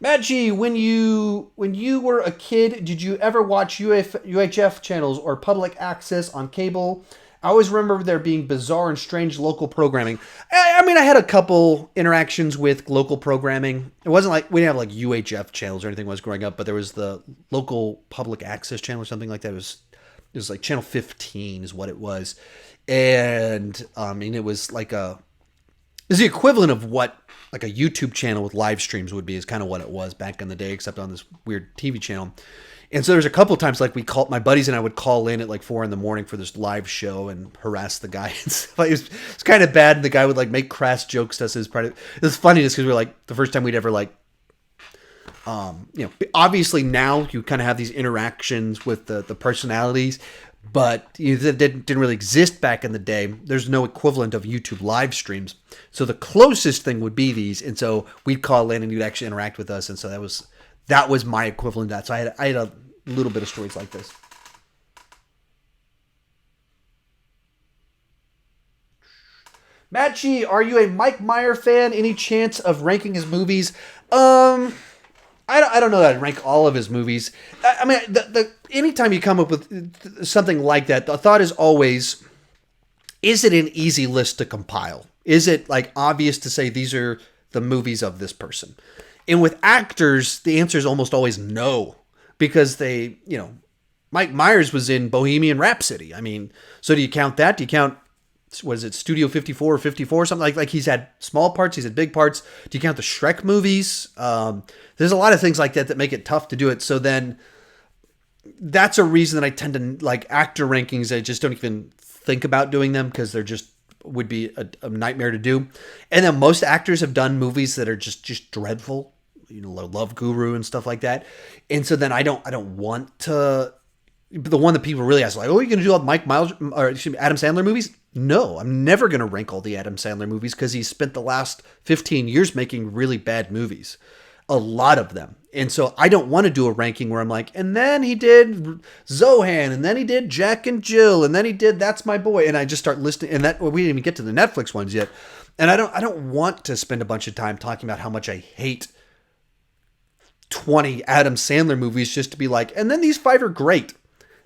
Speaker 1: Matt G, when you were a kid, did you ever watch UHF channels or public access on cable? I always remember there being bizarre and strange local programming. I mean, I had a couple interactions with local programming. It wasn't like we didn't have like UHF channels or anything when I was growing up, but there was the local public access channel or something like that. It was like channel 15 is what it was. And I mean, it was like is the equivalent of what like a YouTube channel with live streams would be, is kind of what it was back in the day, except on this weird TV channel. And so there's a couple of times like my buddies and I would call in at like 4 a.m. for this live show and harass the guy. It's kind of bad. And the guy would like make crass jokes to us as part of it. It's funny just because we're like the first time we'd ever like, obviously now you kind of have these interactions with the personalities, but that didn't really exist back in the day. There's no equivalent of YouTube live streams. So the closest thing would be these. And so we'd call in and you'd actually interact with us. And so that was my equivalent of that. So I had a little bit of stories like this. Matt G, are you a Mike Meyer fan? Any chance of ranking his movies? I don't know that I'd rank all of his movies. I mean, anytime you come up with something like that, the thought is always, is it an easy list to compile? Is it like obvious to say these are the movies of this person? And with actors, the answer is almost always no, because Mike Myers was in Bohemian Rhapsody. I mean, so do you count that? Do you count, was it Studio 54 or 54, something like he's had small parts, he's had big parts. Do you count the Shrek movies? There's a lot of things like that make it tough to do it. So then that's a reason that I tend to like actor rankings. I just don't even think about doing them because they're just would be a nightmare to do. And then most actors have done movies that are just dreadful, Love Guru and stuff like that. And so then I don't want to. The one that people really ask, like, oh, are you going to do all Adam Sandler movies? No, I'm never going to rank all the Adam Sandler movies because he spent the last 15 years making really bad movies. A lot of them. And so I don't want to do a ranking where I'm like, and then he did Zohan, and then he did Jack and Jill, and then he did That's My Boy. And I just start listing, and we didn't even get to the Netflix ones yet. And I don't want to spend a bunch of time talking about how much I hate 20 Adam Sandler movies just to be like, and then these 5 are great.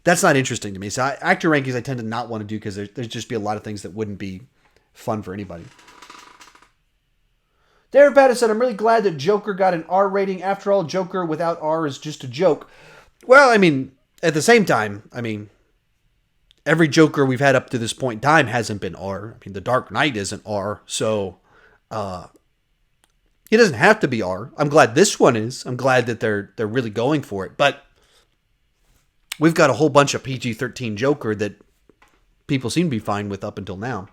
Speaker 1: That's not interesting to me. So actor rankings I tend to not want to do because there's just be a lot of things that wouldn't be fun for anybody. Darren Patterson, I'm really glad that Joker got an R rating. After all, Joker without R is just a joke. Well, I mean, at the same time, every Joker we've had up to this point in time hasn't been R. I mean, The Dark Knight isn't R, so he doesn't have to be R. I'm glad this one is. I'm glad that they're really going for it. But we've got a whole bunch of PG-13 Joker that people seem to be fine with up until now.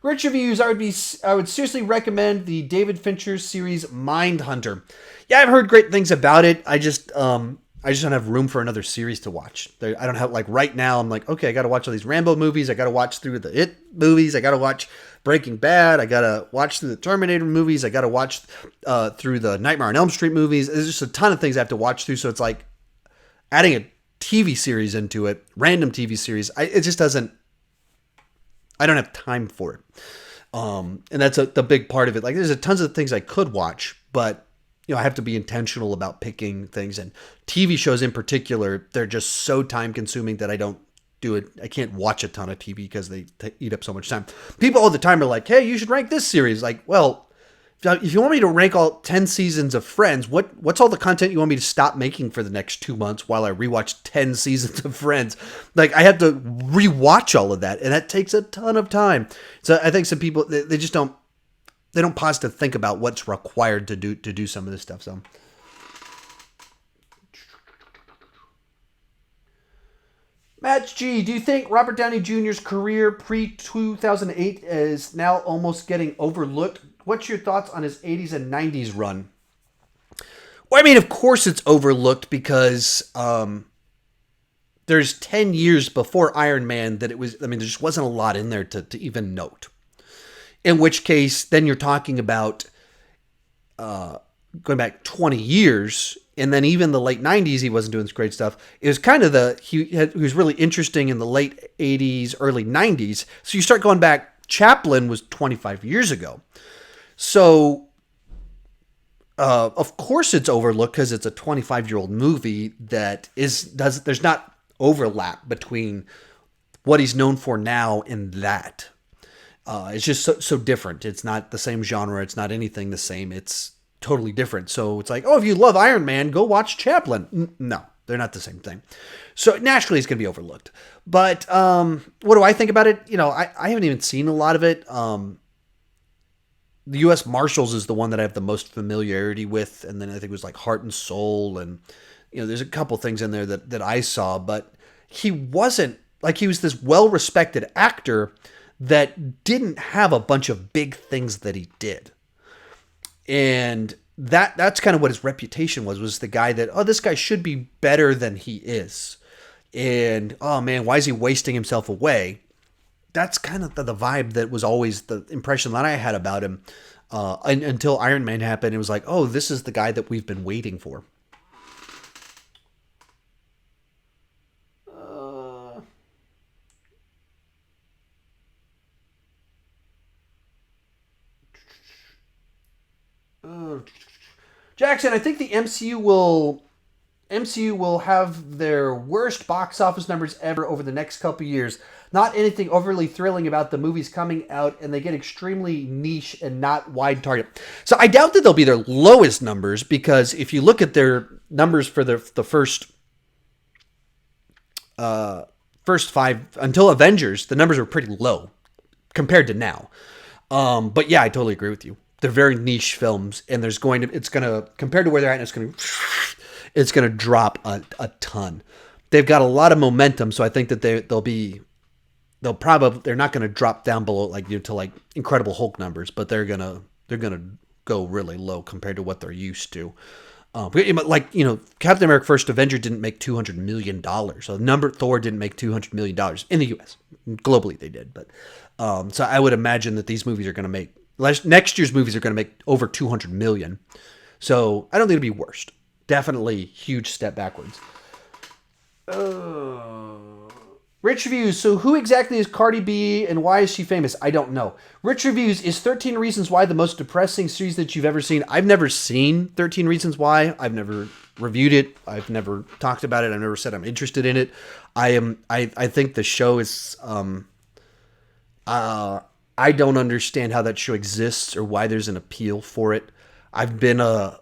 Speaker 1: Rich reviews, I would seriously recommend the David Fincher series Mindhunter. Yeah, I've heard great things about it. I just don't have room for another series to watch. I don't have, like, right now, I'm like, okay, I got to watch all these Rambo movies. I got to watch through the It movies. I got to watch Breaking Bad. I got to watch through the Terminator movies. I got to watch through the Nightmare on Elm Street movies. There's just a ton of things I have to watch through. So it's like adding a TV series into it, random TV series. It just doesn't, I don't have time for it. And that's the big part of it. Like, there's tons of things I could watch, but I have to be intentional about picking things. And TV shows in particular, they're just so time consuming that I don't do it. I can't watch a ton of TV because they eat up so much time. People all the time are like, hey, you should rank this series. Like, well, if you want me to rank all 10 seasons of Friends, what's all the content you want me to stop making for the next 2 months while I rewatch 10 seasons of Friends? Like, I have to rewatch all of that, and that takes a ton of time. So I think some people, they just don't pause to think about what's required to do some of this stuff. So Matt G, do you think Robert Downey Jr.'s career pre-2008 is now almost getting overlooked? What's your thoughts on his 80s and 90s run? Well, I mean, of course it's overlooked because there's 10 years before Iron Man that there just wasn't a lot in there to even note. In which case, then you're talking about going back 20 years, and then even the late 90s, he wasn't doing this great stuff. It was kind of he was really interesting in the late 80s, early 90s. So you start going back, Chaplin was 25 years ago. So, of course it's overlooked because it's a 25-year-old movie that there's not overlap between what he's known for now and that. It's just so different. It's not the same genre. It's not anything the same. It's totally different. So it's like, oh, if you love Iron Man, go watch Chaplin. No, they're not the same thing. So naturally it's going to be overlooked. But what do I think about it? I haven't even seen a lot of it. the U.S. Marshals is the one that I have the most familiarity with, and then I think it was like Heart and Soul, and there's a couple things in there that I saw, but he wasn't like he was this well-respected actor that didn't have a bunch of big things that he did, and that's kind of what his reputation was the guy that, oh, this guy should be better than he is, and oh man, why is he wasting himself away? That's kind of the vibe that was always the impression that I had about him until Iron Man happened. It was like, oh, this is the guy that we've been waiting for. Jackson, I think the MCU will have their worst box office numbers ever over the next couple years. Not anything overly thrilling about the movies coming out, and they get extremely niche and not wide target. So I doubt that they'll be their lowest numbers, because if you look at their numbers for the first five until Avengers, the numbers were pretty low compared to now. But yeah, I totally agree with you. They're very niche films, and compared to where they're at, it's gonna drop a ton. They've got a lot of momentum, so I think that they're not gonna drop down below to like Incredible Hulk numbers, but they're gonna go really low compared to what they're used to. Captain America: First Avenger didn't make $200 million. So Thor didn't make $200 million in the U.S. Globally, they did, but so I would imagine that these movies are going to make next year's movies are going to make over $200 million. So I don't think it'll be worst. Definitely huge step backwards. Rich Reviews. So who exactly is Cardi B and why is she famous? I don't know. Rich Reviews, is 13 Reasons Why the most depressing series that you've ever seen? I've never seen 13 Reasons Why. I've never reviewed it. I've never talked about it. I've never said I'm interested in it. I think the show is I don't understand how that show exists or why there's an appeal for it. I've been a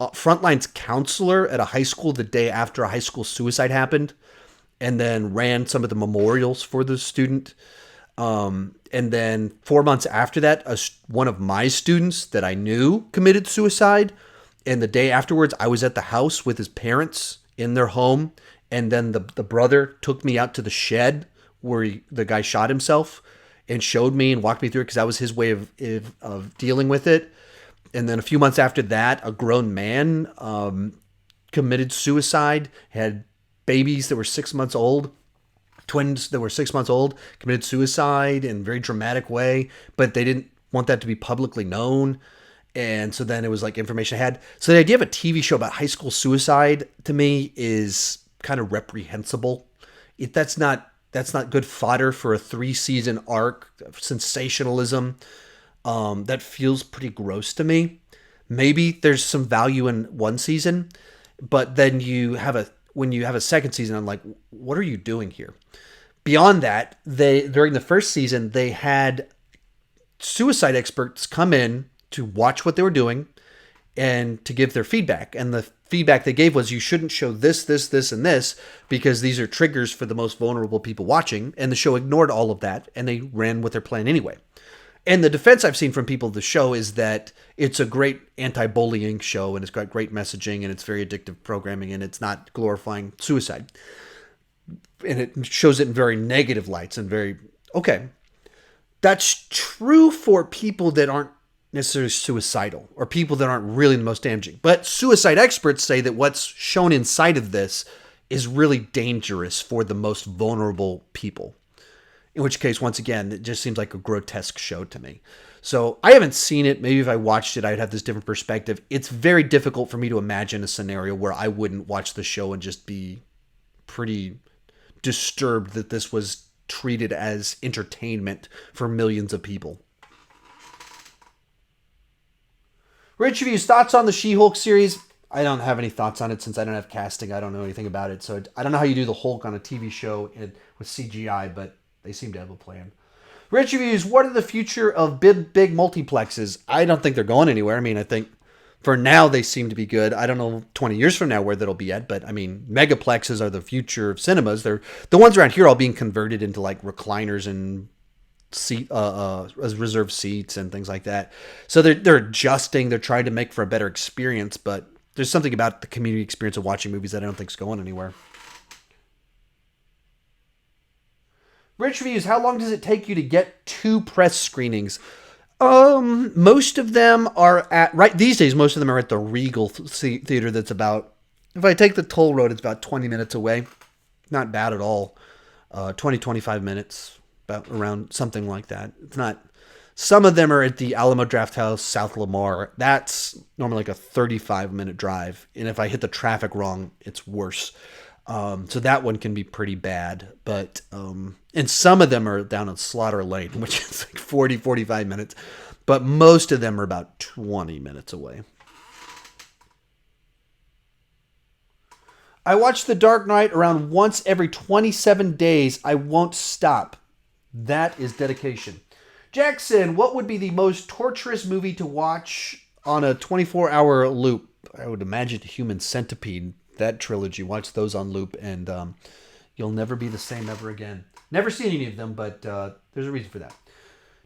Speaker 1: frontlines counselor at a high school the day after a high school suicide happened, and then ran some of the memorials for the student. And then 4 months after that, one of my students that I knew committed suicide. And the day afterwards, I was at the house with his parents in their home. And then the brother took me out to the shed where the guy shot himself and showed me and walked me through it, because that was his way of dealing with it. And then a few months after that, a grown man committed suicide, had babies that were 6 months old, twins that were 6 months old, committed suicide in a very dramatic way, but they didn't want that to be publicly known. And so then it was like information I had. So the idea of a TV show about high school suicide to me is kind of reprehensible. That's not good fodder for a 3-season arc of sensationalism. That feels pretty gross to me. Maybe there's some value in one season, but then when you have a second season, I'm like, what are you doing here? Beyond that, during the first season, they had suicide experts come in to watch what they were doing and to give their feedback. And the feedback they gave was, you shouldn't show this, this, this, and this, because these are triggers for the most vulnerable people watching. And the show ignored all of that, and they ran with their plan anyway. And the defense I've seen from people of the show is that it's a great anti-bullying show, and it's got great messaging, and it's very addictive programming, and it's not glorifying suicide. And it shows it in very negative lights and okay. That's true for people that aren't necessarily suicidal, or people that aren't really the most damaging. But suicide experts say that what's shown inside of this is really dangerous for the most vulnerable people. In which case, once again, it just seems like a grotesque show to me. So I haven't seen it. Maybe if I watched it, I'd have this different perspective. It's very difficult for me to imagine a scenario where I wouldn't watch the show and just be pretty disturbed that this was treated as entertainment for millions of people. Rich Reviews, thoughts on the She-Hulk series? I don't have any thoughts on it since I don't have casting. I don't know anything about it. So I don't know how you do the Hulk on a TV show with CGI, but they seem to have a plan. Rich Reviews, what are the future of big multiplexes? I don't think they're going anywhere. I mean, I think for now they seem to be good. I don't know 20 years from now where that'll be at, but I mean, megaplexes are the future of cinemas. They're the ones around here all being converted into like recliners and seat reserved seats and things like that. So they're adjusting. They're trying to make for a better experience, but there's something about the community experience of watching movies that I don't think is going anywhere. Rich Reviews, how long does it take you to get to press screenings? Most of them are at right these days. Most of them are at the Regal Theater. That's about, if I take the toll road, it's about 20 minutes away. Not bad at all. 20-25 minutes, about around something like that. It's not. Some of them are at the Alamo Drafthouse, South Lamar. That's normally like a 35-minute drive, and if I hit the traffic wrong, it's worse. So that one can be pretty bad. But and some of them are down on Slaughter Lane, which is like 45 minutes. But most of them are about 20 minutes away. I watch The Dark Knight around once every 27 days. I won't stop. That is dedication. Jackson, what would be the most torturous movie to watch on a 24-hour loop? I would imagine Human Centipede. That trilogy. Watch those on loop, and you'll never be the same ever again. Never seen any of them, but there's a reason for that.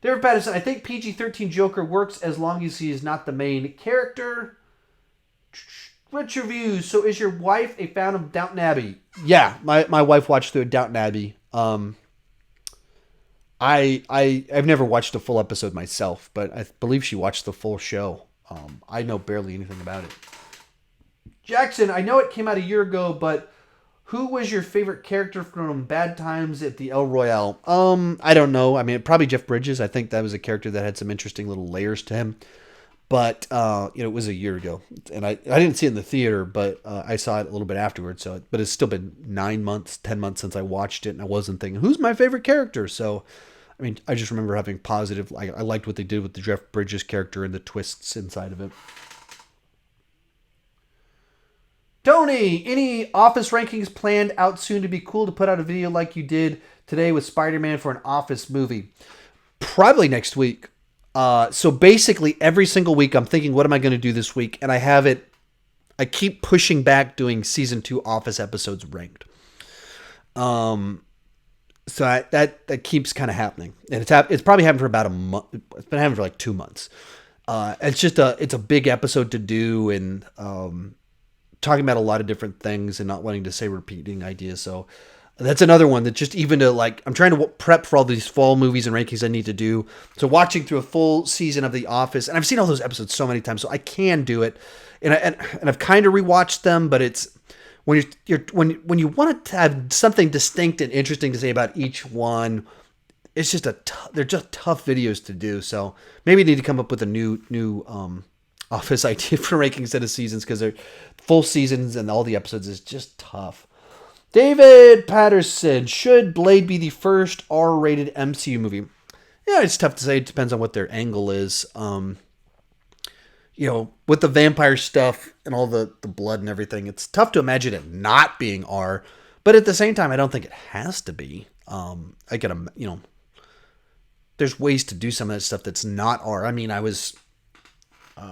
Speaker 1: David Patterson, I think PG-13 Joker works as long as he is not the main character. What's your views? So is your wife a fan of Downton Abbey? Yeah, my wife watched through Downton Abbey. I've never watched a full episode myself, but I believe she watched the full show. I know barely anything about it. Jackson, I know it came out a year ago, but who was your favorite character from Bad Times at the El Royale? I don't know. I mean, probably Jeff Bridges. I think that was a character that had some interesting little layers to him. But, it was a year ago. And I didn't see it in the theater, but I saw it a little bit afterwards. But it's still been 9 months, 10 months since I watched it. And I wasn't thinking, who's my favorite character? So, I mean, I just remember having positive, I liked what they did with the Jeff Bridges character and the twists inside of it. Tony, any Office rankings planned out soon? To be cool to put out a video like you did today with Spider-Man for an Office movie. Probably next week. So basically every single week I'm thinking, what am I going to do this week? And I keep pushing back doing season 2 Office episodes ranked. So that keeps kind of happening. And it's probably happened for about a month. It's been happening for like 2 months. It's a big episode to do, and talking about a lot of different things and not wanting to say repeating ideas. So that's another one that just even to I'm trying to prep for all these fall movies and rankings I need to do. So watching through a full season of The Office, and I've seen all those episodes so many times, so I can do it. And I've kind of rewatched them, but it's when you want to have something distinct and interesting to say about each one, it's just they're just tough videos to do. So maybe I need to come up with a new Office idea for ranking instead of seasons, because they're full seasons and all the episodes is just tough. David Patterson, should Blade be the first R-rated MCU movie? Yeah, it's tough to say. It depends on what their angle is. With the vampire stuff and all the blood and everything, it's tough to imagine it not being R. But at the same time, I don't think it has to be. There's ways to do some of that stuff that's not R. I mean, I was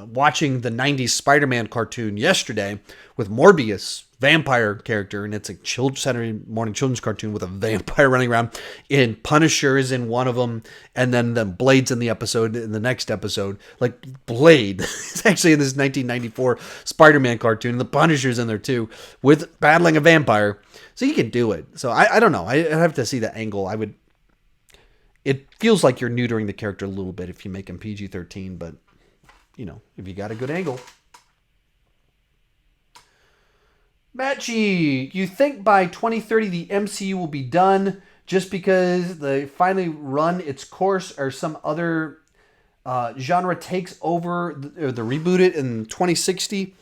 Speaker 1: watching the 90s Spider-Man cartoon yesterday with Morbius, vampire character, and it's a Saturday morning children's cartoon with a vampire running around, and Punisher is in one of them, and then the Blade's in the next episode. Like, Blade is actually in this 1994 Spider-Man cartoon, and the Punisher's in there too, with battling a vampire. So you can do it. So I don't know. I have to see the angle. It feels like you're neutering the character a little bit if you make him PG-13, but if you got a good angle. Matchy, you think by 2030 the MCU will be done just because they finally run its course, or some other genre takes over or the reboot it in 2060?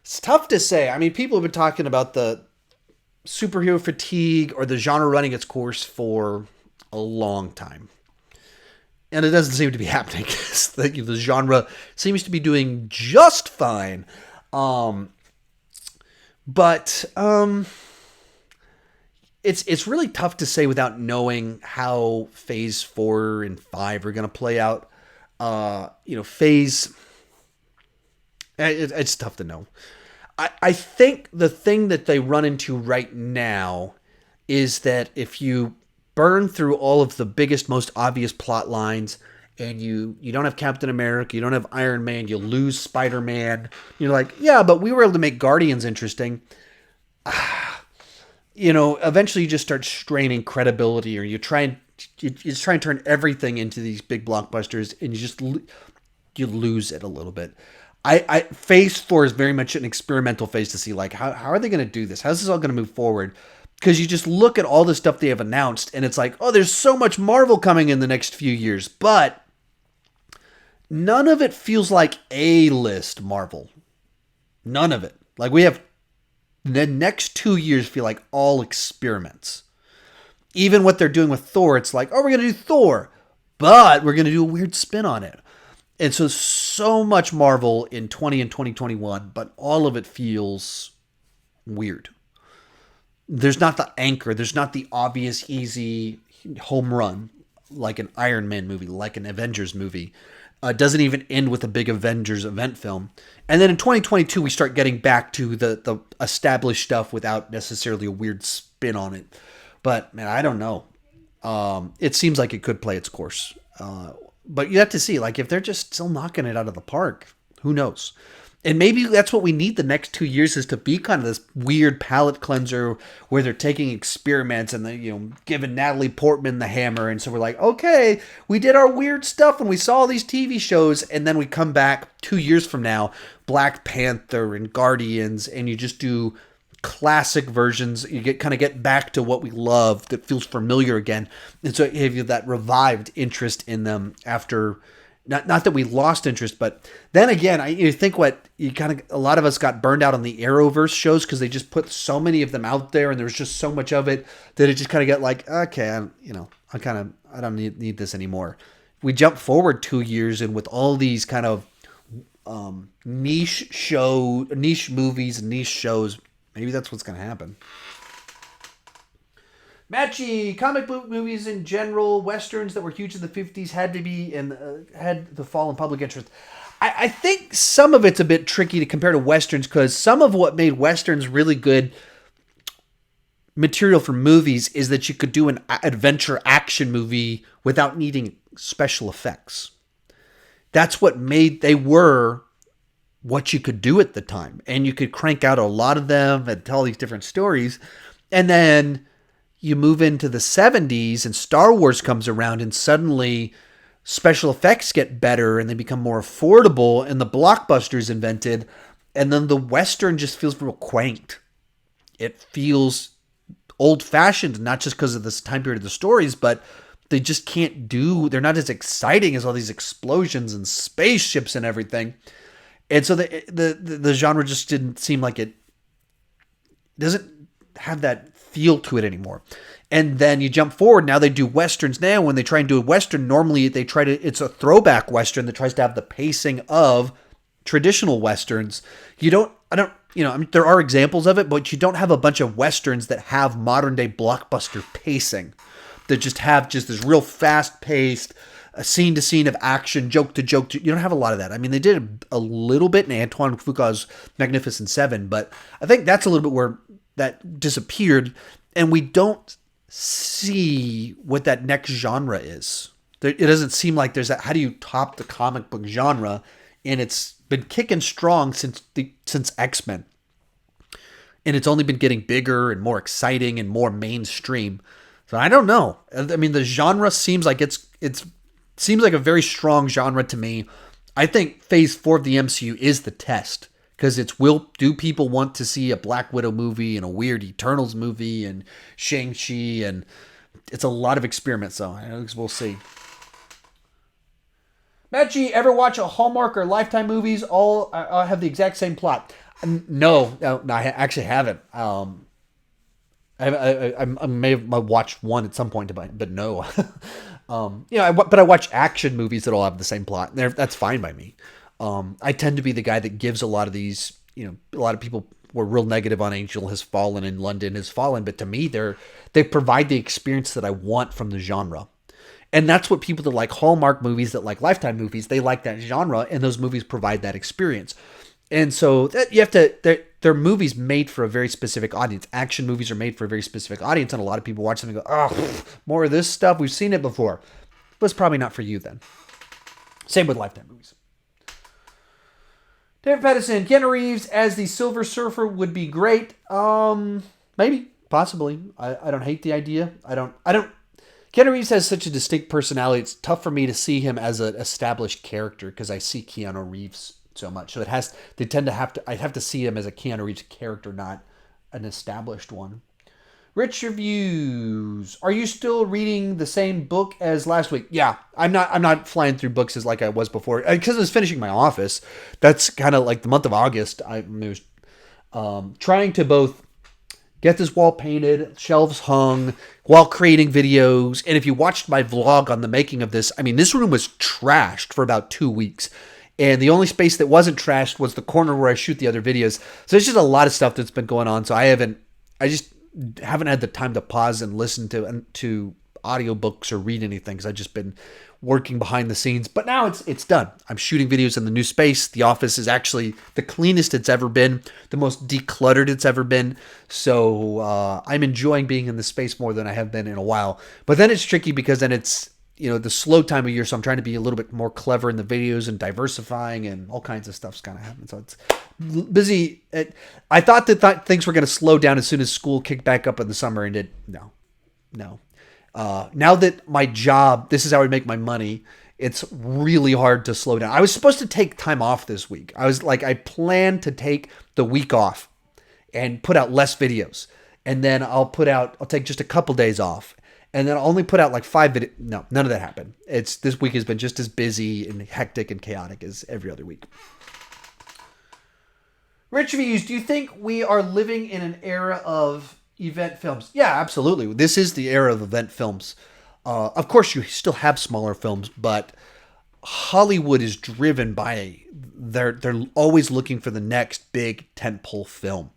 Speaker 1: It's tough to say. I mean, people have been talking about the superhero fatigue or the genre running its course for a long time. And it doesn't seem to be happening. The genre seems to be doing just fine. But it's really tough to say without knowing how phase 4 and 5 are going to play out. It's tough to know. I think the thing that they run into right now is that if you burn through all of the biggest, most obvious plot lines, and you don't have Captain America, you don't have Iron Man, you lose Spider-Man. You're like, yeah, but we were able to make Guardians interesting. Eventually you just start straining credibility, or you just try and turn everything into these big blockbusters, and you lose it a little bit. Phase 4 is very much an experimental phase to see, like, how are they going to do this? How's this all going to move forward? Because you just look at all the stuff they have announced, and it's like, oh, there's so much Marvel coming in the next few years, but none of it feels like A-list Marvel. None of it. Like, we have the next 2 years feel like all experiments. Even what they're doing with Thor, it's like, oh, we're going to do Thor, but we're going to do a weird spin on it. And so much Marvel in 20 and 2021, but all of it feels weird. There's not the anchor. There's not the obvious, easy home run like an Iron Man movie, like an Avengers movie. It doesn't even end with a big Avengers event film. And then in 2022, we start getting back to the established stuff without necessarily a weird spin on it. But, man, I don't know. It seems like it could play its course. But you have to see, like, if they're just still knocking it out of the park, who knows? And maybe that's what we need the next 2 years, is to be kind of this weird palate cleanser where they're taking experiments and they, giving Natalie Portman the hammer. And so we're like, okay, we did our weird stuff and we saw all these TV shows, and then we come back 2 years from now, Black Panther and Guardians, and you just do classic versions. You get back to what we love that feels familiar again. And so you have that revived interest in them after. Not that we lost interest, but then again, you think a lot of us got burned out on the Arrowverse shows because they just put so many of them out there, and there was just so much of it that it just kind of got like, okay, I don't need this anymore. We jump forward 2 years, and with all these kind of niche movies, and niche shows, maybe that's what's going to happen. Matchy, comic book movies in general, westerns that were huge in the 50s had to be and had to fall in public interest. I think some of it's a bit tricky to compare to westerns, because some of what made westerns really good material for movies is that you could do an adventure action movie without needing special effects. That's what they were what you could do at the time. And you could crank out a lot of them and tell these different stories. And then you move into the 70s and Star Wars comes around, and suddenly special effects get better and they become more affordable, and the blockbuster's invented, and then the Western just feels real quaint. It feels old-fashioned, not just because of this time period of the stories, but they just they're not as exciting as all these explosions and spaceships and everything. And so the genre just didn't seem like it doesn't have that feel to it anymore. And then you jump forward, now they do westerns. Now when they try and do a western, normally it's a throwback western that tries to have the pacing of traditional westerns. There are examples of it, but you don't have a bunch of westerns that have modern day blockbuster pacing, that just have this real fast paced scene to scene of action, joke to joke. You don't have a lot of that. I mean, they did a little bit in Antoine Fuqua's Magnificent Seven, but I think that's a little bit where that disappeared, and we don't see what that next genre is. It doesn't seem like there's that. How do you top the comic book genre? And it's been kicking strong since X-Men, and it's only been getting bigger and more exciting and more mainstream. So I don't know. I mean, the genre seems like it seems like a very strong genre to me. I think Phase 4 of the MCU is the test. Because do people want to see a Black Widow movie and a weird Eternals movie and Shang-Chi, and it's a lot of experiments, so we'll see. Matchy, ever watch a Hallmark or Lifetime movies all have the exact same plot? No, I actually haven't. I may have watched one at some point, but no. But I watch action movies that all have the same plot. That's fine by me. I tend to be the guy that gives a lot of these, a lot of people were real negative on Angel Has Fallen and London Has Fallen, but to me, they provide the experience that I want from the genre. And that's what people that like Hallmark movies, that like Lifetime movies, they like that genre, and those movies provide that experience. And so that you have to, they're movies made for a very specific audience. Action movies are made for a very specific audience, and a lot of people watch them and go, oh, more of this stuff. We've seen it before. But it's probably not for you then. Same with Lifetime movies. David Patterson, Keanu Reeves as the Silver Surfer would be great. Maybe, possibly. I don't hate the idea. I don't. Keanu Reeves has such a distinct personality. It's tough for me to see him as an established character because I see Keanu Reeves so much. So I'd have to see him as a Keanu Reeves character, not an established one. Rich reviews. Are you still reading the same book as last week? Yeah, I'm not flying through books as like I was before because I was finishing my office. That's kind of like the month of August. I was trying to both get this wall painted, shelves hung, while creating videos. And if you watched my vlog on the making of this, I mean, this room was trashed for about 2 weeks. And the only space that wasn't trashed was the corner where I shoot the other videos. So there's just a lot of stuff that's been going on. So I just haven't had the time to pause and listen to audiobooks or read anything because I've just been working behind the scenes. But now it's done. I'm shooting videos in the new space. The office is actually the cleanest it's ever been, the most decluttered it's ever been. So I'm enjoying being in the space more than I have been in a while. But then it's tricky because then it's, the slow time of year. So I'm trying to be a little bit more clever in the videos and diversifying, and all kinds of stuff's kind of happening. So it's busy. I thought that things were going to slow down as soon as school kicked back up in the summer, and no. Now that my job, this is how I make my money, it's really hard to slow down. I was supposed to take time off this week. I planned to take the week off and put out less videos. And then I'll take just a couple days off. And then I'll only put out like 5 videos. No, none of that happened. This week has been just as busy and hectic and chaotic as every other week. Rich Reviews, do you think we are living in an era of event films? Yeah, absolutely. This is the era of event films. Of course, you still have smaller films, but Hollywood is driven by they're always looking for the next big tentpole film,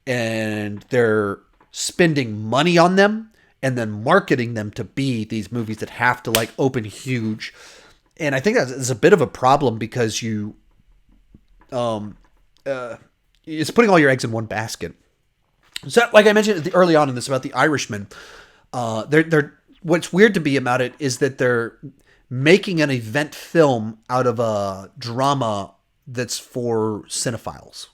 Speaker 1: and they're spending money on them and then marketing them to be these movies that have to like open huge. And I think that's a bit of a problem because it's putting all your eggs in one basket. So, like I mentioned early on in this about The Irishman, what's weird to me about it is that they're making an event film out of a drama that's for cinephiles.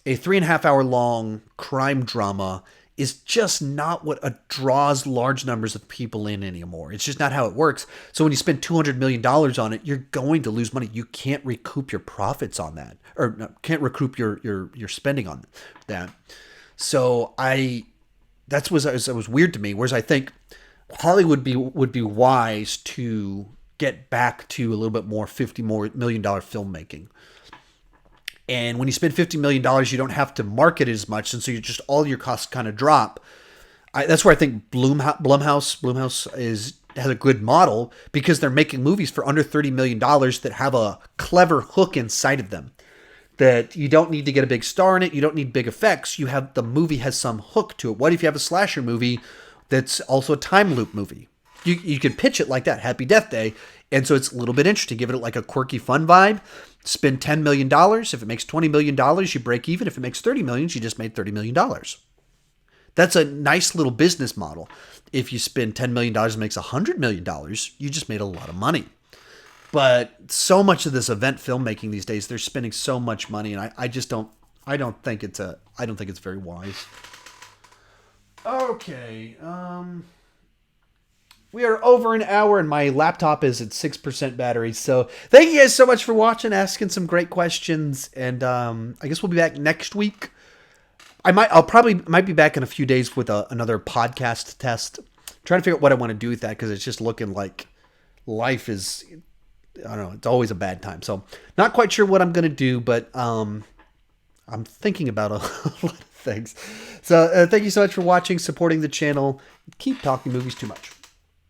Speaker 1: A 3.5 hour long crime drama is just not what draws large numbers of people in anymore. It's just not how it works. So when you spend $200 million on it, you're going to lose money. You can't recoup your profits on that, or no, can't recoup your spending on that. So that was weird to me. Whereas I think Hollywood would be wise to get back to a little bit more $50 million filmmaking. And when you spend $50 million, you don't have to market it as much. And so all your costs kind of drop. That's where I think Blumhouse has a good model because they're making movies for under $30 million that have a clever hook inside of them. That you don't need to get a big star in it. You don't need big effects. The movie has some hook to it. What if you have a slasher movie that's also a time loop movie? You could pitch it like that, Happy Death Day. And so it's a little bit interesting. Give it like a quirky, fun vibe. Spend $10 million. If it makes $20 million, you break even. If it makes $30 million, you just made $30 million. That's a nice little business model. If you spend $10 million and makes $100 million, you just made a lot of money. But so much of this event filmmaking these days, they're spending so much money, and I don't think it's very wise. Okay. We are over an hour and my laptop is at 6% battery. So thank you guys so much for watching, asking some great questions. And I guess we'll be back next week. I might be back in a few days with another podcast test. I'm trying to figure out what I want to do with that because it's just looking like life is, I don't know, it's always a bad time. So not quite sure what I'm going to do, but I'm thinking about a lot of things. So thank you so much for watching, supporting the channel. Keep talking movies too much.